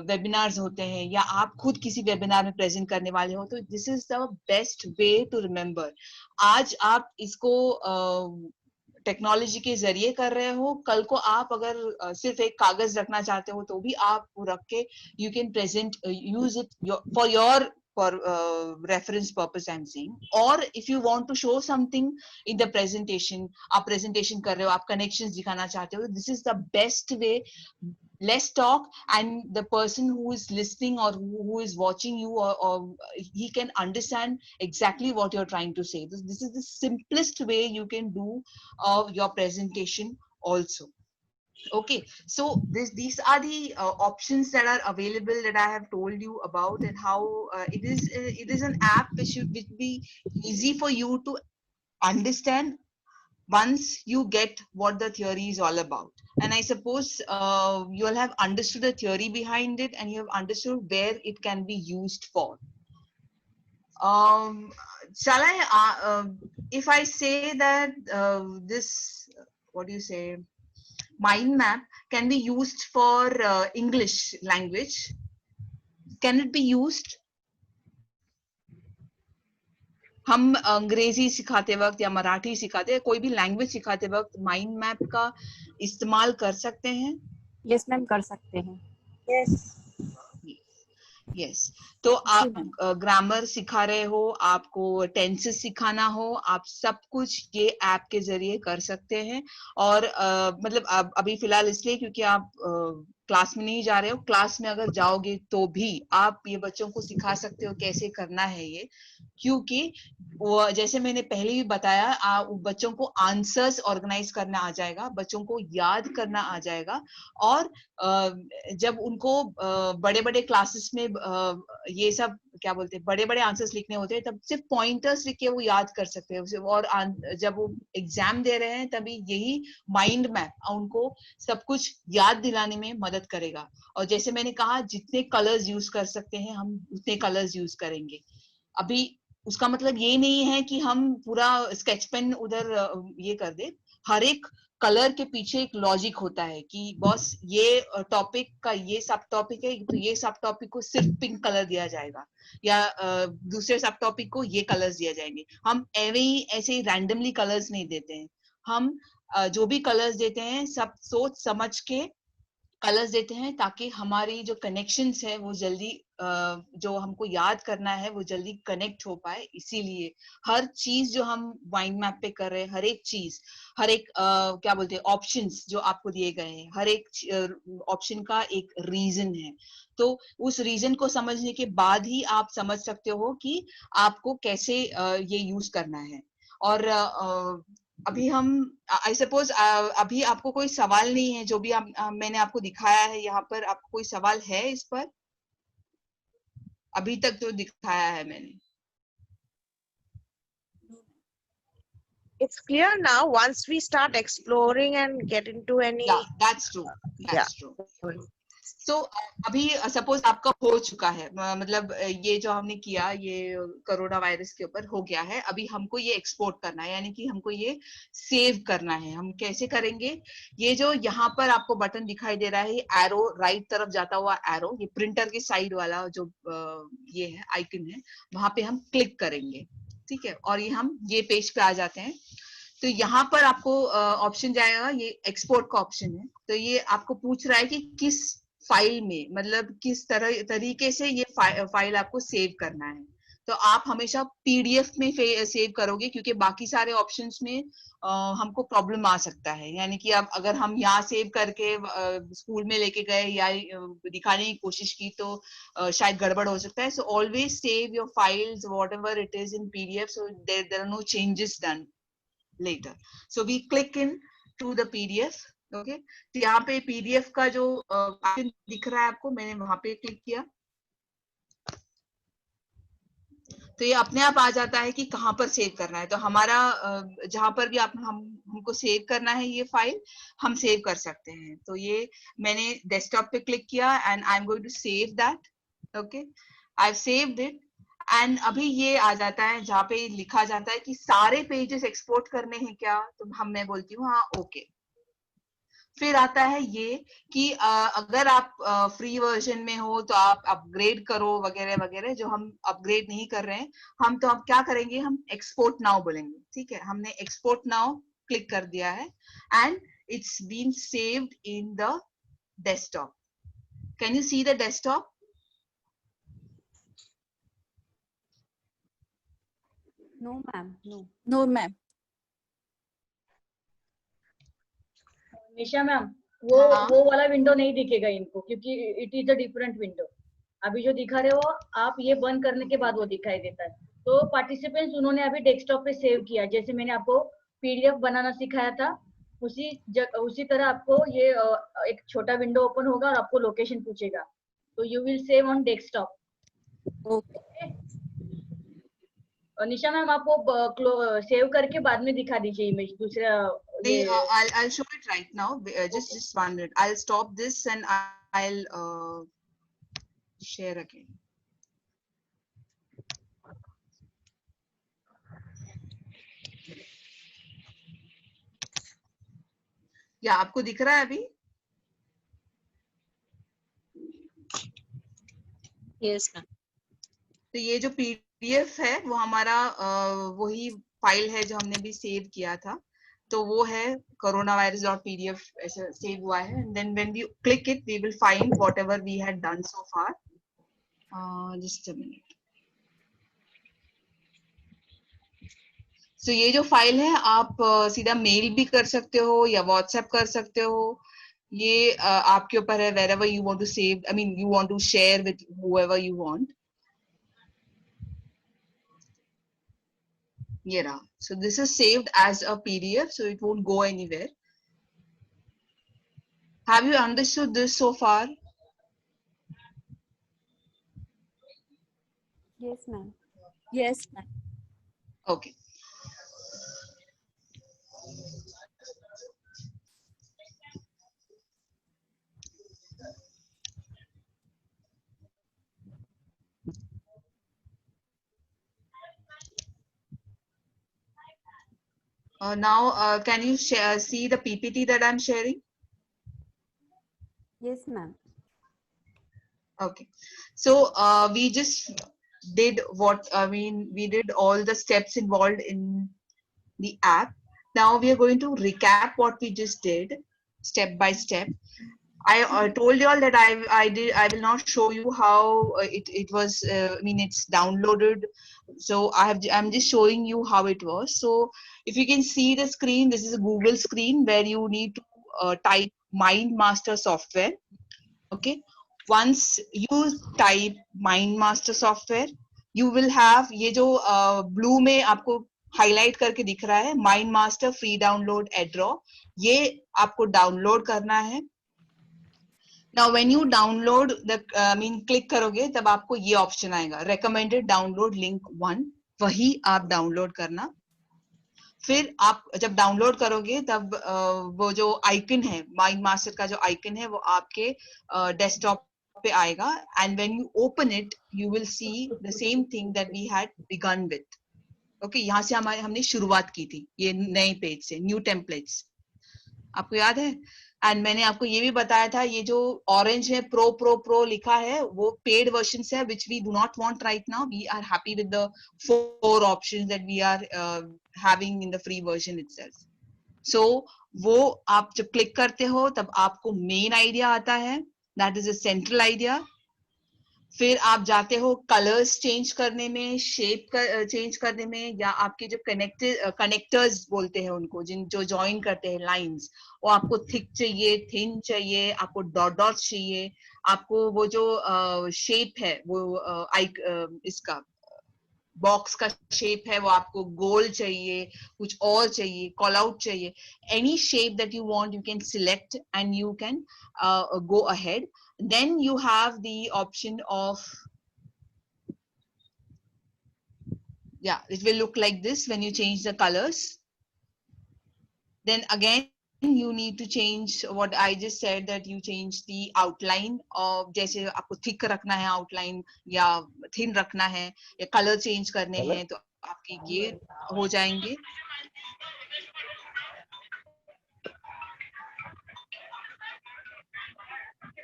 वेबिनार्स होते हैं, या आप खुद किसी वेबिनार में प्रेजेंट करने वाले हो, तो this is the best way to remember. आज आप इसको टेक्नोलॉजी के जरिए कर रहे हो, कल को आप अगर सिर्फ एक कागज रखना चाहते हो तो भी आप रख के you can present, use it for your reference purpose I'm saying. Or if you want to show something in the presentation, आप presentation कर रहे हो, आप connections दिखाना चाहते हो, this is the best way. Less talk, and the person who is listening or who is watching you, or he can understand exactly what you're trying to say. This is the simplest way you can do your presentation also. Okay, so these are the options that are available that I have told you about, and how it is an app which will be easy for you to understand once you get what the theory is all about. And I suppose you all have understood the theory behind it, and you have understood where it can be used for. Shall I, if I say that this, what do you say, mind map can be used for English language, can it be used? हम अंग्रेजी सिखाते वक्त या मराठी सिखाते, कोई भी language सिखाते वक्त माइंड मैप का इस्तेमाल कर सकते हैं? यस मैम, कर सकते हैं. यस. तो आप ग्रामर सिखा रहे हो, आपको टेंसेस सिखाना हो, आप सब कुछ ये ऐप के जरिए कर सकते हैं. और मतलब अभी फिलहाल इसलिए क्योंकि आप क्लास में नहीं जा रहे हो. क्लास में अगर जाओगे तो भी आप ये बच्चों को सिखा सकते हो कैसे करना है ये, क्योंकि वो जैसे मैंने पहले भी बताया, बच्चों को आंसर्स ऑर्गेनाइज करना आ जाएगा, बच्चों को याद करना आ जाएगा. और जब उनको बड़े बड़े क्लासेस में ये सब क्या बोलते हैं, बड़े बड़े आंसर्स लिखने होते हैं, तब सिर्फ पॉइंटर्स लिख के वो याद कर सकते हैं. और जब वो एग्जाम दे रहे हैं तभी यही माइंड मैप उनको सब कुछ याद दिलाने में मदद करेगा. और जैसे मैंने कहा, जितने कलर्स यूज कर सकते हैं हम उतने कलर्स यूज करेंगे. अभी उसका मतलब ये नहीं है कि हम पूरा स्केच पेन उधर ये कर दे. हर एक कलर के पीछे एक लॉजिक होता है कि बॉस ये टॉपिक का ये सब टॉपिक है, तो ये सब टॉपिक को सिर्फ पिंक कलर दिया जाएगा या दूसरे सब टॉपिक को ये कलर्स दिया जाएंगे। हम ऐसे ही रैंडमली कलर्स नहीं देते हैं। हम जो भी कलर्स देते हैं सब सोच समझ के कलर्स देते हैं, ताकि हमारी जो कनेक्शंस है वो जल्दी जो हमको याद करना है वो जल्दी कनेक्ट हो पाए। इसीलिए हर चीज जो हम माइंड मैप पे कर रहे हैं, हर एक चीज, हर एक क्या बोलते हैं ऑप्शंस जो आपको दिए गए हैं, हर एक ऑप्शन का एक रीजन है। तो उस रीजन को समझने के बाद ही आप समझ सकते हो कि आपको कैसे ये यूज करना है। और अभी हम आई सपोज अभी आपको कोई सवाल नहीं है जो भी मैंने आपको दिखाया है यहाँ पर, आपको कोई सवाल है इस पर? अभी तक तो दिखाया है मैंने। It's clear now. Once we start exploring and get into any, yeah, that's true. That's true. So अभी सपोज आपका हो चुका है, मतलब ये जो हमने किया ये कोरोना वायरस के ऊपर हो गया है, अभी हमको ये एक्सपोर्ट करना है, यानी कि हमको ये सेव करना है। हम कैसे करेंगे? ये जो यहाँ पर आपको बटन दिखाई दे रहा है, एरो, राइट तरफ जाता हुआ एरो, ये प्रिंटर के साइड वाला जो ये है आइकन है, वहां पे हम क्लिक करेंगे, ठीक है, और ये हम ये पेज पे आ जाते हैं। तो यहाँ पर आपको ऑप्शन जाएगा, ये एक्सपोर्ट का ऑप्शन है। तो ये आपको पूछ रहा है कि किस फाइल में, मतलब किस तरीके से ये फाइल आपको सेव करना है। तो आप हमेशा पीडीएफ में सेव करोगे, क्योंकि बाकी सारे ऑप्शंस में हमको प्रॉब्लम आ सकता है। यानी कि अब अगर हम यहाँ सेव करके स्कूल में लेके गए या दिखाने की कोशिश की तो शायद गड़बड़ हो सकता है। So always save your files whatever it is in PDF, so there are no changes done later. So we click in to the PDF. Okay, तो यहाँ पे PDF का जो आइकन दिख रहा है आपको, मैंने वहां पे क्लिक किया तो ये अपने आप आ जाता है कि कहाँ पर सेव करना है। तो हमारा जहां पर भी हमको सेव करना है ये फाइल, हम सेव कर सकते हैं। तो ये मैंने डेस्कटॉप पे क्लिक किया and I am going to save that. Okay, I have saved it एंड अभी ये आ जाता है जहाँ पे लिखा जाता है कि सारे पेजेस एक्सपोर्ट करने हैं क्या, तो मैं बोलती हूँ हाँ ओके। फिर आता है ये कि अगर आप फ्री वर्जन में हो तो आप अपग्रेड करो वगैरह वगैरह। जो हम अपग्रेड नहीं कर रहे हैं, हम क्या करेंगे, हम एक्सपोर्ट नाउ बोलेंगे। ठीक है, हमने एक्सपोर्ट नाउ क्लिक कर दिया है and it's been saved in the desktop. Can you see the desktop? No, ma'am. No. No, ma'am. Nisha ma'am, वो वाला विंडो नहीं दिखेगा इनको, क्योंकि it is a different window. अभी जो दिखा रहे हो आप, ये बंद करने के बाद वो दिखाई देता है। तो पार्टिसिपेंट्स उन्होंने अभी डेस्कटॉप पे सेव किया, जैसे मैंने आपको पीडीएफ बनाना सिखाया था, उसी तरह आपको ये एक छोटा विंडो ओपन होगा और आपको लोकेशन पूछेगा, तो you will save on desktop. Okay, Nisha ma'am आप वो सेव करके बाद में दिखा दीजिए इमेज दूसरा। I'll show it right now. Just 1 minute. I'll stop this and I'll share again. या आपको दिख रहा है अभी? Yes, ma'am. तो ये जो पीडीएफ है वो हमारा वही फाइल है जो हमने भी सेव किया था। तो वो है coronavirus.pdf ऐसे सेव हुआ है। And then when we click it we will find whatever we had done so far. Just a minute. So ये जो फाइल है आप सीधा मेल भी कर सकते हो या व्हाट्सएप कर सकते हो। ये आपके ऊपर है, wherever you want to save, I mean you want to share with whoever you want. Yeah, so this is saved as a PDF, so it won't go anywhere. Have you understood this so far? Yes, ma'am. Yes, ma'am. Okay. Now, can you see the PPT that I'm sharing? Yes, ma'am. Okay. So we just did what, I mean, we did all the steps involved in the app. Now we are going to recap what we just did step by step. I told you all that I will not show you how it was, I mean, it's downloaded. So I'm just showing you how it was. So if you can see the screen, this is a Google screen where you need to type MindMaster software. Okay. Once you type MindMaster software, you will have ये जो blue में आपको highlight करके दिख रहा है MindMaster free download AdRaw, ये आपको download करना है. Now when you download the I mean click करोगे तब आपको ये option आएगा recommended download link 1, वही आप download करना. फिर आप जब डाउनलोड करोगे तब वो जो आइकन है MindMaster का जो आइकन है वो आपके डेस्कटॉप पे आएगा and when you open it you will see the same thing that we had begun with. Okay, यहाँ से हमने शुरुआत की थी ये नए पेज से, न्यू टेम्पलेट्स, आपको याद है. एंड मैंने आपको ये भी बताया था ये जो ऑरेंज है प्रो प्रो प्रो लिखा है वो पेड वर्जन है which we do not want right now. We are happy with the 4 options that we are having in the free version itself. So वो आप जब क्लिक करते हो तब आपको मेन आइडिया आता है, that is a central idea. फिर आप जाते हो कलर्स चेंज करने में, शेप चेंज करने में, या आपके जो कनेक्टर्स बोलते हैं उनको, जो जॉइन करते हैं लाइंस, वो आपको थिक चाहिए, थिन चाहिए, आपको डॉट डॉट चाहिए, आपको वो जो शेप है वो इसका बॉक्स का शेप है वो आपको गोल चाहिए, कुछ और चाहिए, कॉल आउट चाहिए, any shape that you want you can select and you can go ahead. Then you have the option of, yeah, it will look like this when you change the colors. Then again you need to change what I just said, that you change the outline of, जैसे आपको thick रखना है outline या thin रखना है या color change करने हैं तो आपके ये हो जाएंगे.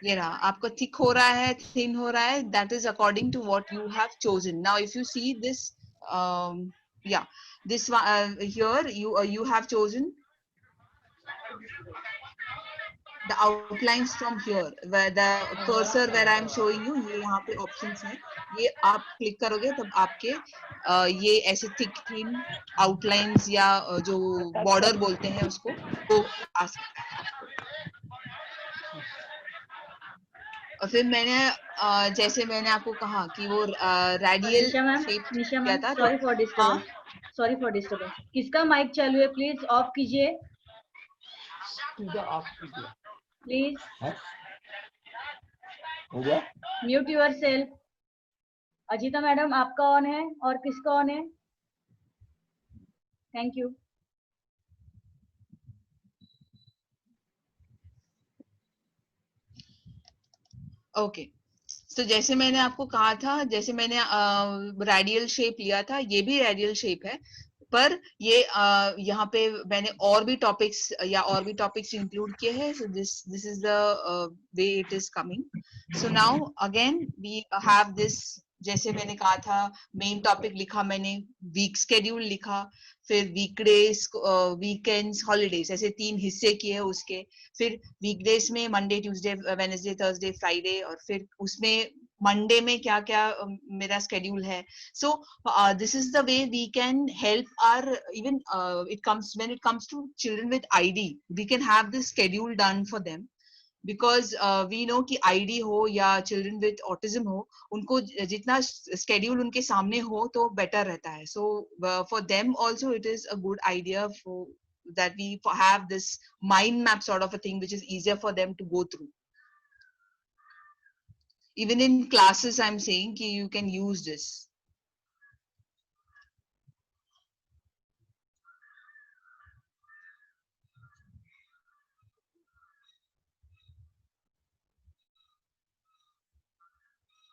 ये रहा, आपका थिक हो रहा है, थिन हो रहा है, that is according to what you have chosen. Now if you see this, yeah, this one here you have chosen the outlines from here, where the cursor where I am showing you, ये यहाँ पे options हैं, ये आप click करोगे तब आपके ये ऐसे thick thin outlines या जो border बोलते हैं उसको वो आ सकता है आपको. और फिर मैंने जैसे मैंने आपको कहा कि वो रेडियल शेप किया था. Sorry for disturbance, sorry for disturbance. किसका माइक चालू है प्लीज ऑफ कीजिए, please mute yourself. Ajita madam आपका ऑन है और किसका ऑन है? Thank you. ओके, तो जैसे मैंने आपको कहा था, जैसे मैंने रेडियल शेप लिया था, ये भी रेडियल शेप है, पर ये यहाँ पे मैंने और भी टॉपिक्स इंक्लूड किए हैं. So this is the way it is coming. So now again we have this, जैसे मैंने कहा था मेन टॉपिक लिखा मैंने, वीक स्केड्यूल लिखा, फिर वीकडेज, वीकेंड्स, हॉलीडेज, ऐसे 3 हिस्से किए उसके. फिर वीकडेज में Monday, Tuesday, Wednesday, Thursday, Friday, और फिर उसमें मंडे में क्या क्या मेरा स्केड्यूल है. So this is the way we can help our, even it comes when it comes to children with ID, we can have this schedule done for them, because we know कि ID हो या children with autism हो, उनको जितना schedule उनके सामने हो तो बेटर रहता है. So for them also it is a good idea for that we have this mind map sort of a thing which is easier for them to go through. Even in classes I'm saying ki you can use this.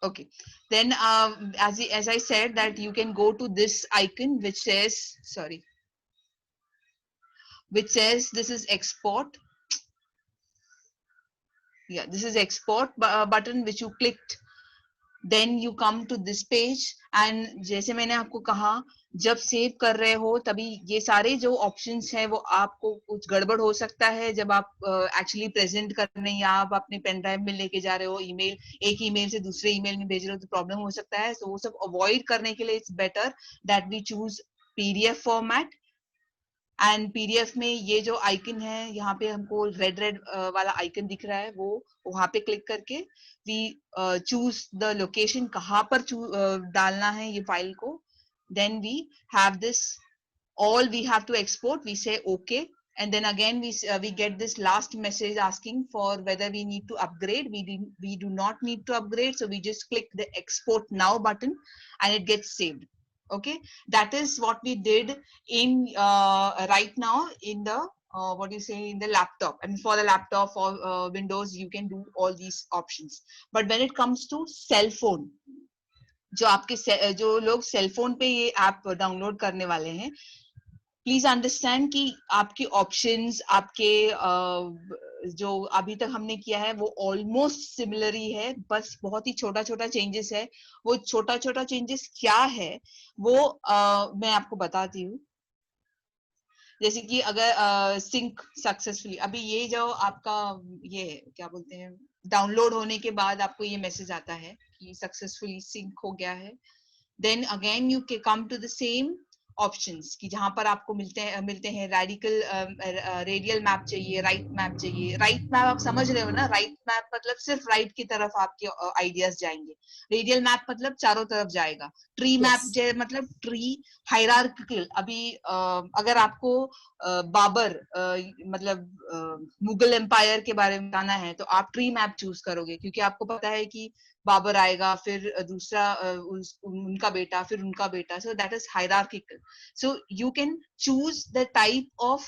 Okay, then as I said that you can go to this icon which says, sorry, which says this is export. Yeah, this is export button which you clicked. Then you come to this page and जैसे मैंने आपको कहा जब save कर रहे हो तभी ये सारे जो ऑप्शंस हैं वो आपको कुछ गड़बड़ हो सकता है जब आप एक्चुअली प्रेजेंट करने या आप अपने पेन ड्राइव में लेके जा रहे हो ईमेल, एक ईमेल से दूसरे ईमेल में भेज रहे हो तो प्रॉब्लम हो सकता है. तो वो सब अवॉइड करने के लिए it's better that we choose PDF format. And PDF में ये जो आइकन है यहाँ पे हमको रेड वाला आइकन दिख रहा है वो वहां पे क्लिक करके वी चूज द लोकेशन कहाँ पर डालना है ये फाइल को. Then we have this all we have to export. We say okay, and then again we get this last message asking for whether we need to upgrade. We do not need to upgrade, so we just click the export now button and it gets saved. Okay, that is what we did in right now in the what do you say, in the laptop. And for the laptop, for Windows, you can do all these options. But when it comes to cell phone, जो आपके जो लोग cell phone पे ये app download करने वाले हैं, please understand कि आपके ऑप्शंस, आपके जो अभी तक हमने किया है वो ऑलमोस्ट सिमिलर ही है, बस बहुत ही छोटा छोटा चेंजेस है. वो छोटा छोटा चेंजेस क्या है वो मैं आपको बताती हूँ. जैसे कि अगर सिंक सक्सेसफुली, अभी ये जो आपका ये क्या बोलते हैं, डाउनलोड होने के बाद आपको ये मैसेज आता है कि सक्सेसफुली सिंक हो गया है. Then again you can come to the same options कि जहां पर आपको मिलते हैं रेडियल मैप चाहिए, राइट मैप चाहिए. राइट मैप आप समझ रहे हो ना, राइट मैप मतलब सिर्फ राइट की तरफ आपके आइडियाज जाएंगे. रेडियल मैप मतलब चारों तरफ जाएगा. ट्री मैप मतलब ट्री हायरार्किकल. अभी अगर आपको बाबर मतलब मुगल एम्पायर के बारे में जानना है तो आप ट्री मैप चूज करोगे, क्योंकि आपको पता है कि बाबर आएगा, फिर दूसरा उनका बेटा, फिर उनका बेटा. So that is hierarchical. So you can choose the type of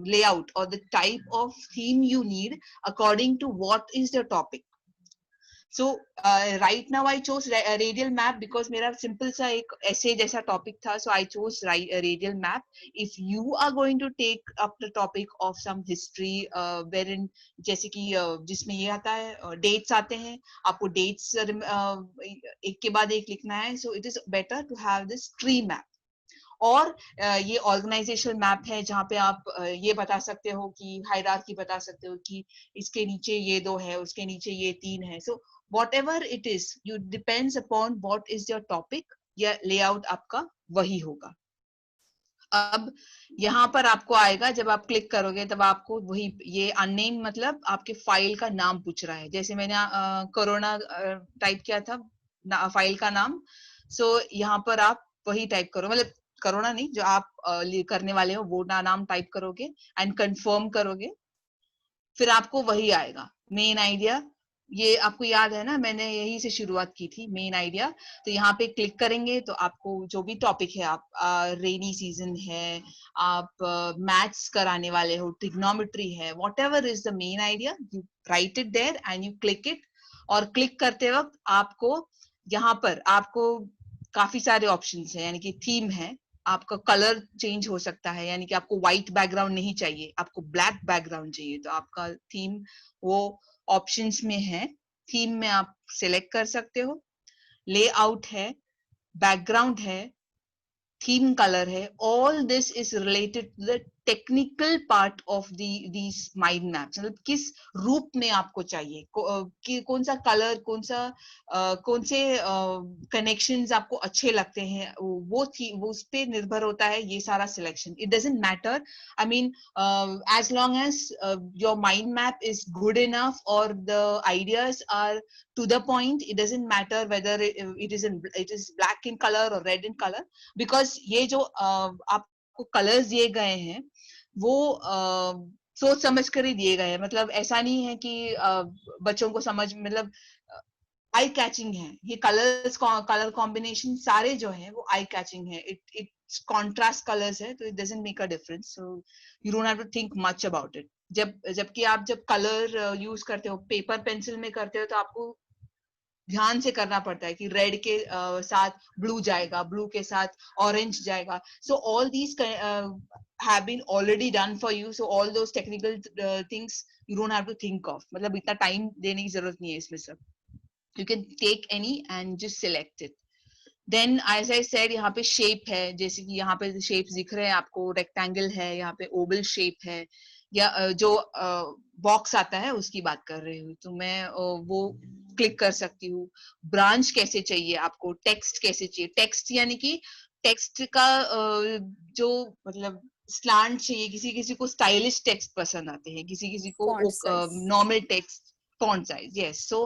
layout or the type of theme you need according to what is the topic. So right now I chose radial map because मेरा simple सा एक essay जैसा topic था, so I chose radial map. If you are going to take up the topic of some history wherein जैसे कि जिसमें ये आता है dates आते हैं, आपको dates एक के बाद एक लिखना है, so it is better to have this tree map. और ये ऑर्गेनाइजेशनल मैप है जहाँ पे आप ये बता सकते हो कि हायरार्की बता सकते हो कि इसके नीचे ये 2 है, उसके नीचे ये 3 है. सो whatever it is, you depends upon what is your topic, या लेआउट आपका वही होगा. अब यहाँ पर आपको आएगा, जब आप क्लिक करोगे तब आपको वही ये अननेम मतलब आपके फाइल का नाम पूछ रहा है. जैसे मैंने कोरोना टाइप किया था फाइल का नाम, सो यहाँ पर आप वही टाइप करो, मतलब कोरोना नहीं, जो आप करने वाले हो वो नाम टाइप करोगे एंड कंफर्म करोगे, फिर आपको वही आएगा. मेन आइडिया, ये आपको याद है ना, मैंने यही से शुरुआत की थी, मेन आइडिया. तो यहाँ पे क्लिक करेंगे तो आपको जो भी टॉपिक है, आप रेनी सीजन है, आप मैथ्स कराने वाले हो, ट्रिग्नोमेट्री है, whatever is the main idea, you write it there and you click it. और क्लिक करते वक्त आपको यहाँ पर आपको काफी सारे ऑप्शंस हैं, यानी कि थीम है, आपका कलर चेंज हो सकता है, यानी कि आपको व्हाइट बैकग्राउंड नहीं चाहिए, आपको ब्लैक बैकग्राउंड चाहिए, तो आपका थीम वो ऑप्शंस में है. थीम में आप सिलेक्ट कर सकते हो. लेआउट है, बैकग्राउंड है, थीम कलर है. All this is related to the technical part of these mind maps. मतलब किस रूप में आपको चाहिए, कौन सा कलर, कौन से कनेक्शंस आपको अच्छे लगते हैं, वो उस पे निर्भर होता है ये सारा selection. It doesn't matter, I mean as long as your mind map is good enough और the ideas are to the point, it doesn't matter whether it is black in color or red in color, because ये जो आपको colours दिए गए हैं वो सोच समझ कर ही दिए गए हैं. मतलब ऐसा नहीं है कि बच्चों को समझ, मतलब आई कैचिंग है ये कलर्स, कलर कॉम्बिनेशन सारे जो हैं वो आई कैचिंग है. इट कॉन्ट्रास्ट कलर्स है, तो it doesn't make a difference. So you don't have to think much about it. जबकि आप जब कलर यूज करते हो, पेपर पेंसिल में करते हो, तो आपको ध्यान से करना पड़ता है कि रेड के साथ ब्लू जाएगा, ब्लू के साथ ऑरेंज जाएगा. So all these have been already done for you. So all those technical things you don't have to think of. मतलब इतना टाइम देने की जरूरत नहीं है इसमें सब. You can take any and just select it. Then as I said, यहाँ पे shape है, जैसे कि यहाँ पे shapes दिख रहे हैं आपको, rectangle है, यहाँ पे oval shape है, या जो बॉक्स आता है उसकी बात कर रही हूँ. तो मैं वो क्लिक कर सकती हूँ. ब्रांच कैसे चाहिए आपको, टेक्स्ट कैसे चाहिए. टेक्स्ट यानी कि टेक्स्ट का जो मतलब स्लांट चाहिए, किसी किसी को स्टाइलिश टेक्स्ट पसंद आते हैं, किसी किसी को normal text, font size. Yes, so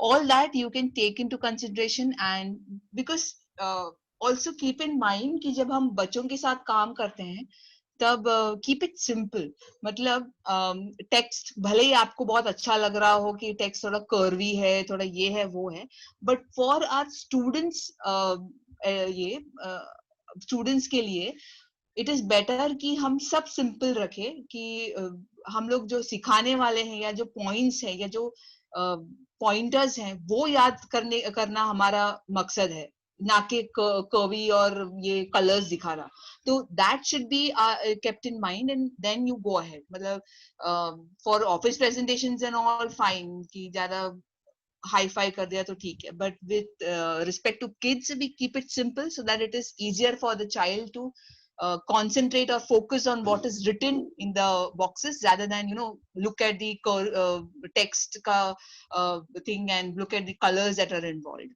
all that you can take into consideration. And because also keep in mind कि जब हम बच्चों के साथ काम करते हैं तब keep it simple. मतलब टेक्स्ट भले ही आपको बहुत अच्छा लग रहा हो कि टेक्स्ट थोड़ा कर्वी है, थोड़ा ये है वो है, बट फॉर आवर स्टूडेंट्स, ये स्टूडेंट्स के लिए इट इज बेटर कि हम सब सिंपल रखें, कि हम लोग जो सिखाने वाले हैं या जो पॉइंट्स हैं या जो पॉइंटर्स हैं वो याद करना हमारा मकसद है, ना कि कर्वी और ये कलर्स दिखाना. तो that should be kept in mind and then you go ahead. मतलब for office presentations and all fine, कि ज्यादा हाई फाई कर दिया तो ठीक है, but with respect to kids we keep it simple so that it is easier for the child to concentrate or focus on what is written in the boxes rather than look at the text ka thing and look at the colors that are involved.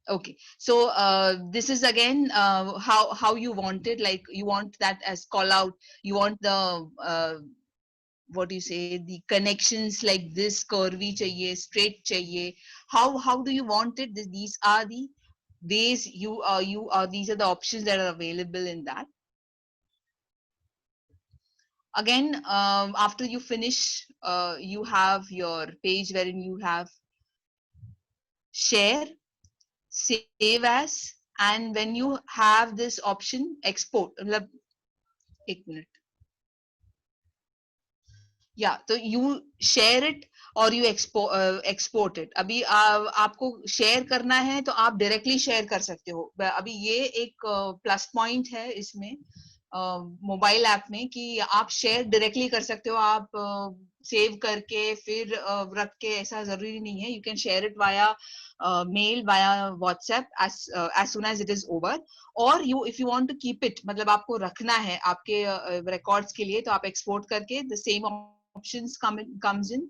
Okay, so this is again how you want it. Like you want that as call out, you want the what do you say, the connections like this, curvy chahiye, straight chahiye. How do you want it? These are the ways these are the options that are available in that. Again, after you finish, you have your page wherein you have share, save as, and when you have this option export. एक minute. Yeah, so you share it और you export it. अभी आपको share करना है तो आप directly share कर सकते हो. अभी ये एक प्लस पॉइंट है इसमें मोबाइल ऐप में कि आप शेयर डायरेक्टली कर सकते हो. आप सेव करके फिर रख के ऐसा जरूरी नहीं है. You can share it via mail, via WhatsApp as soon as it is over. और you if you want to keep it, मतलब आपको रखना है आपके रिकॉर्ड्स के लिए, तो आप एक्सपोर्ट करके the same options comes in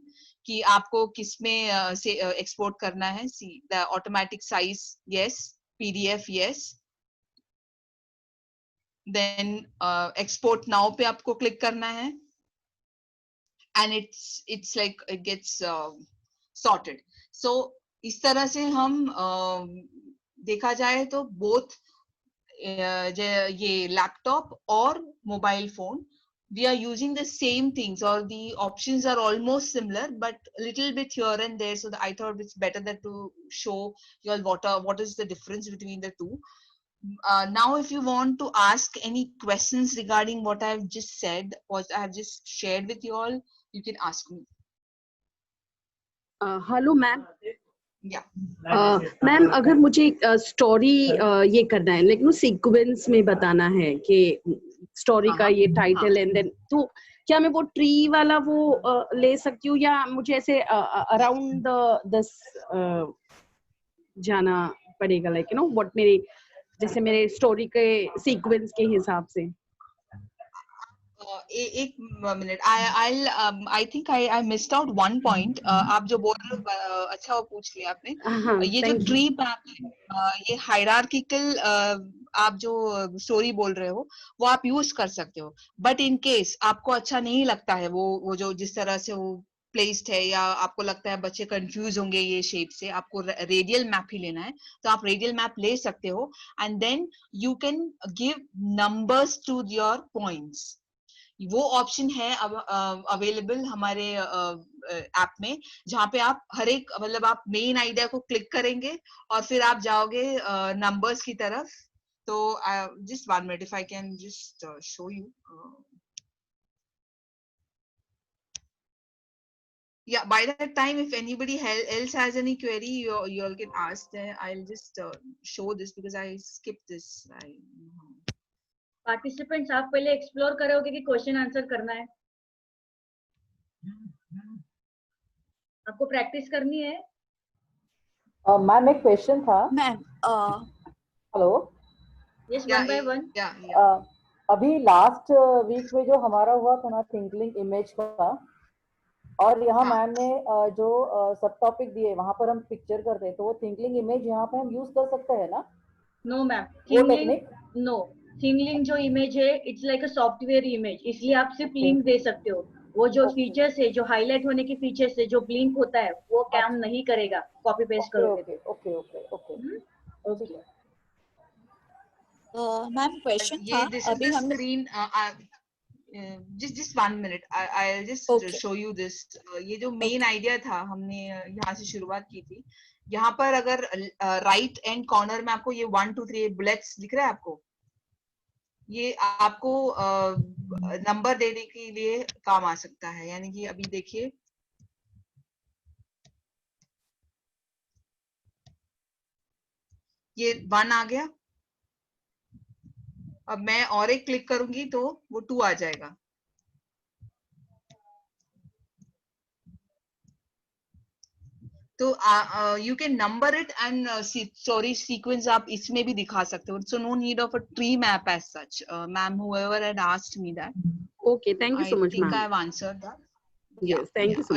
कि आपको किसमें से एक्सपोर्ट करना है. See the automatic size, yes. PDF, yes. Then export now पे आपको क्लिक करना है and it's like it gets sorted. So इस तरह से हम देखा जाए तो both ये लैपटॉप और mobile phone, we are using the same things or the options are almost similar but a little bit here and there. So I thought it's better that to show you all what is the difference between the two. Now if you want to ask any questions regarding what I have just said, what I have just shared with you all, you can ask me. Hello ma'am. Yeah. Ma'am अगर मुझे story ये करना है, like sequence में बताना है कि story का ये टाइटल एंड देन, तो क्या मैं वो ट्री वाला वो ले सकती हूँ या मुझे ऐसे अराउंड द जाना पड़ेगा, लाइक व्हाट मेरे जैसे मेरे स्टोरी के सीक्वेंस के हिसाब से? एक minute, I think I missed out one point. आप जो बोल रहे हो अच्छा वो पूछ लिया आपने. ये जो ट्री मैप है, ये हायरार्किकल आप जो स्टोरी बोल रहे हो वो आप यूज कर सकते हो. बट इन केस आपको अच्छा नहीं लगता है वो जो जिस तरह से वो प्लेस्ड है, या आपको लगता है बच्चे कंफ्यूज होंगे ये शेप से, आपको रेडियल मैप ही लेना है, तो आप रेडियल मैप ले सकते हो. And then you can give numbers to your points. वो ऑप्शन है अब अवेलेबल हमारे ऐप में, जहाँ पे आप हर एक मतलब आप मेन आइडिया को क्लिक करेंगे और फिर आप जाओगे नंबर्स की तरफ. तो just 1 minute, if I can just show you. Yeah, by that time, if anybody else has any query, you all can ask there. I'll just show this because I skipped this. Participants आप पहले explore करोगे कि question answer करना है? आपको practice करनी है? Ma'am एक क्वेश्चन था ma'am hello yes, one by one. अभी लास्ट वीक में जो हमारा हुआ था ना थिंकिंग इमेज का, और यहाँ मैम ने जो सब टॉपिक दिए वहां पर हम पिक्चर करते हैं, तो वो थिंकिंग इमेज यहाँ पे हम यूज कर सकते हैं ना? नो मैम, वो टेक्निक नो. थिंकिंग जो इमेज है it's like a software image, इसलिए आप सिर्फ लिंक दे सकते हो. वो जो फीचर्स है, जो हाईलाइट होने की फीचर्स है, जो ब्लिंक होता है, वो काम नहीं करेगा कॉपी पेस्ट करोगे. Okay okay okay okay. Ma'am question था अभी हमने screen just 1 minute. I'll just show you this. ये जो मेन आइडिया था, हमने यहाँ से शुरुआत की थी. यहाँ पर अगर राइट एंड कॉर्नर में आपको ये 1 2 3 बुलेट्स दिख रहा है आपको, ये आपको नंबर देने के लिए काम आ सकता है. यानी कि अभी देखिए, ये 1 आ गया. अब मैं और एक क्लिक करूंगी तो वो 2 आ जाएगा. तो you can number it and sorry sequence आप इसमें भी दिखा सकते हो. So no need of a tree map as such. Ma'am whoever had asked me that. Okay, thank you so much, I think ma'am. I have answered that. Yes, thank you so much.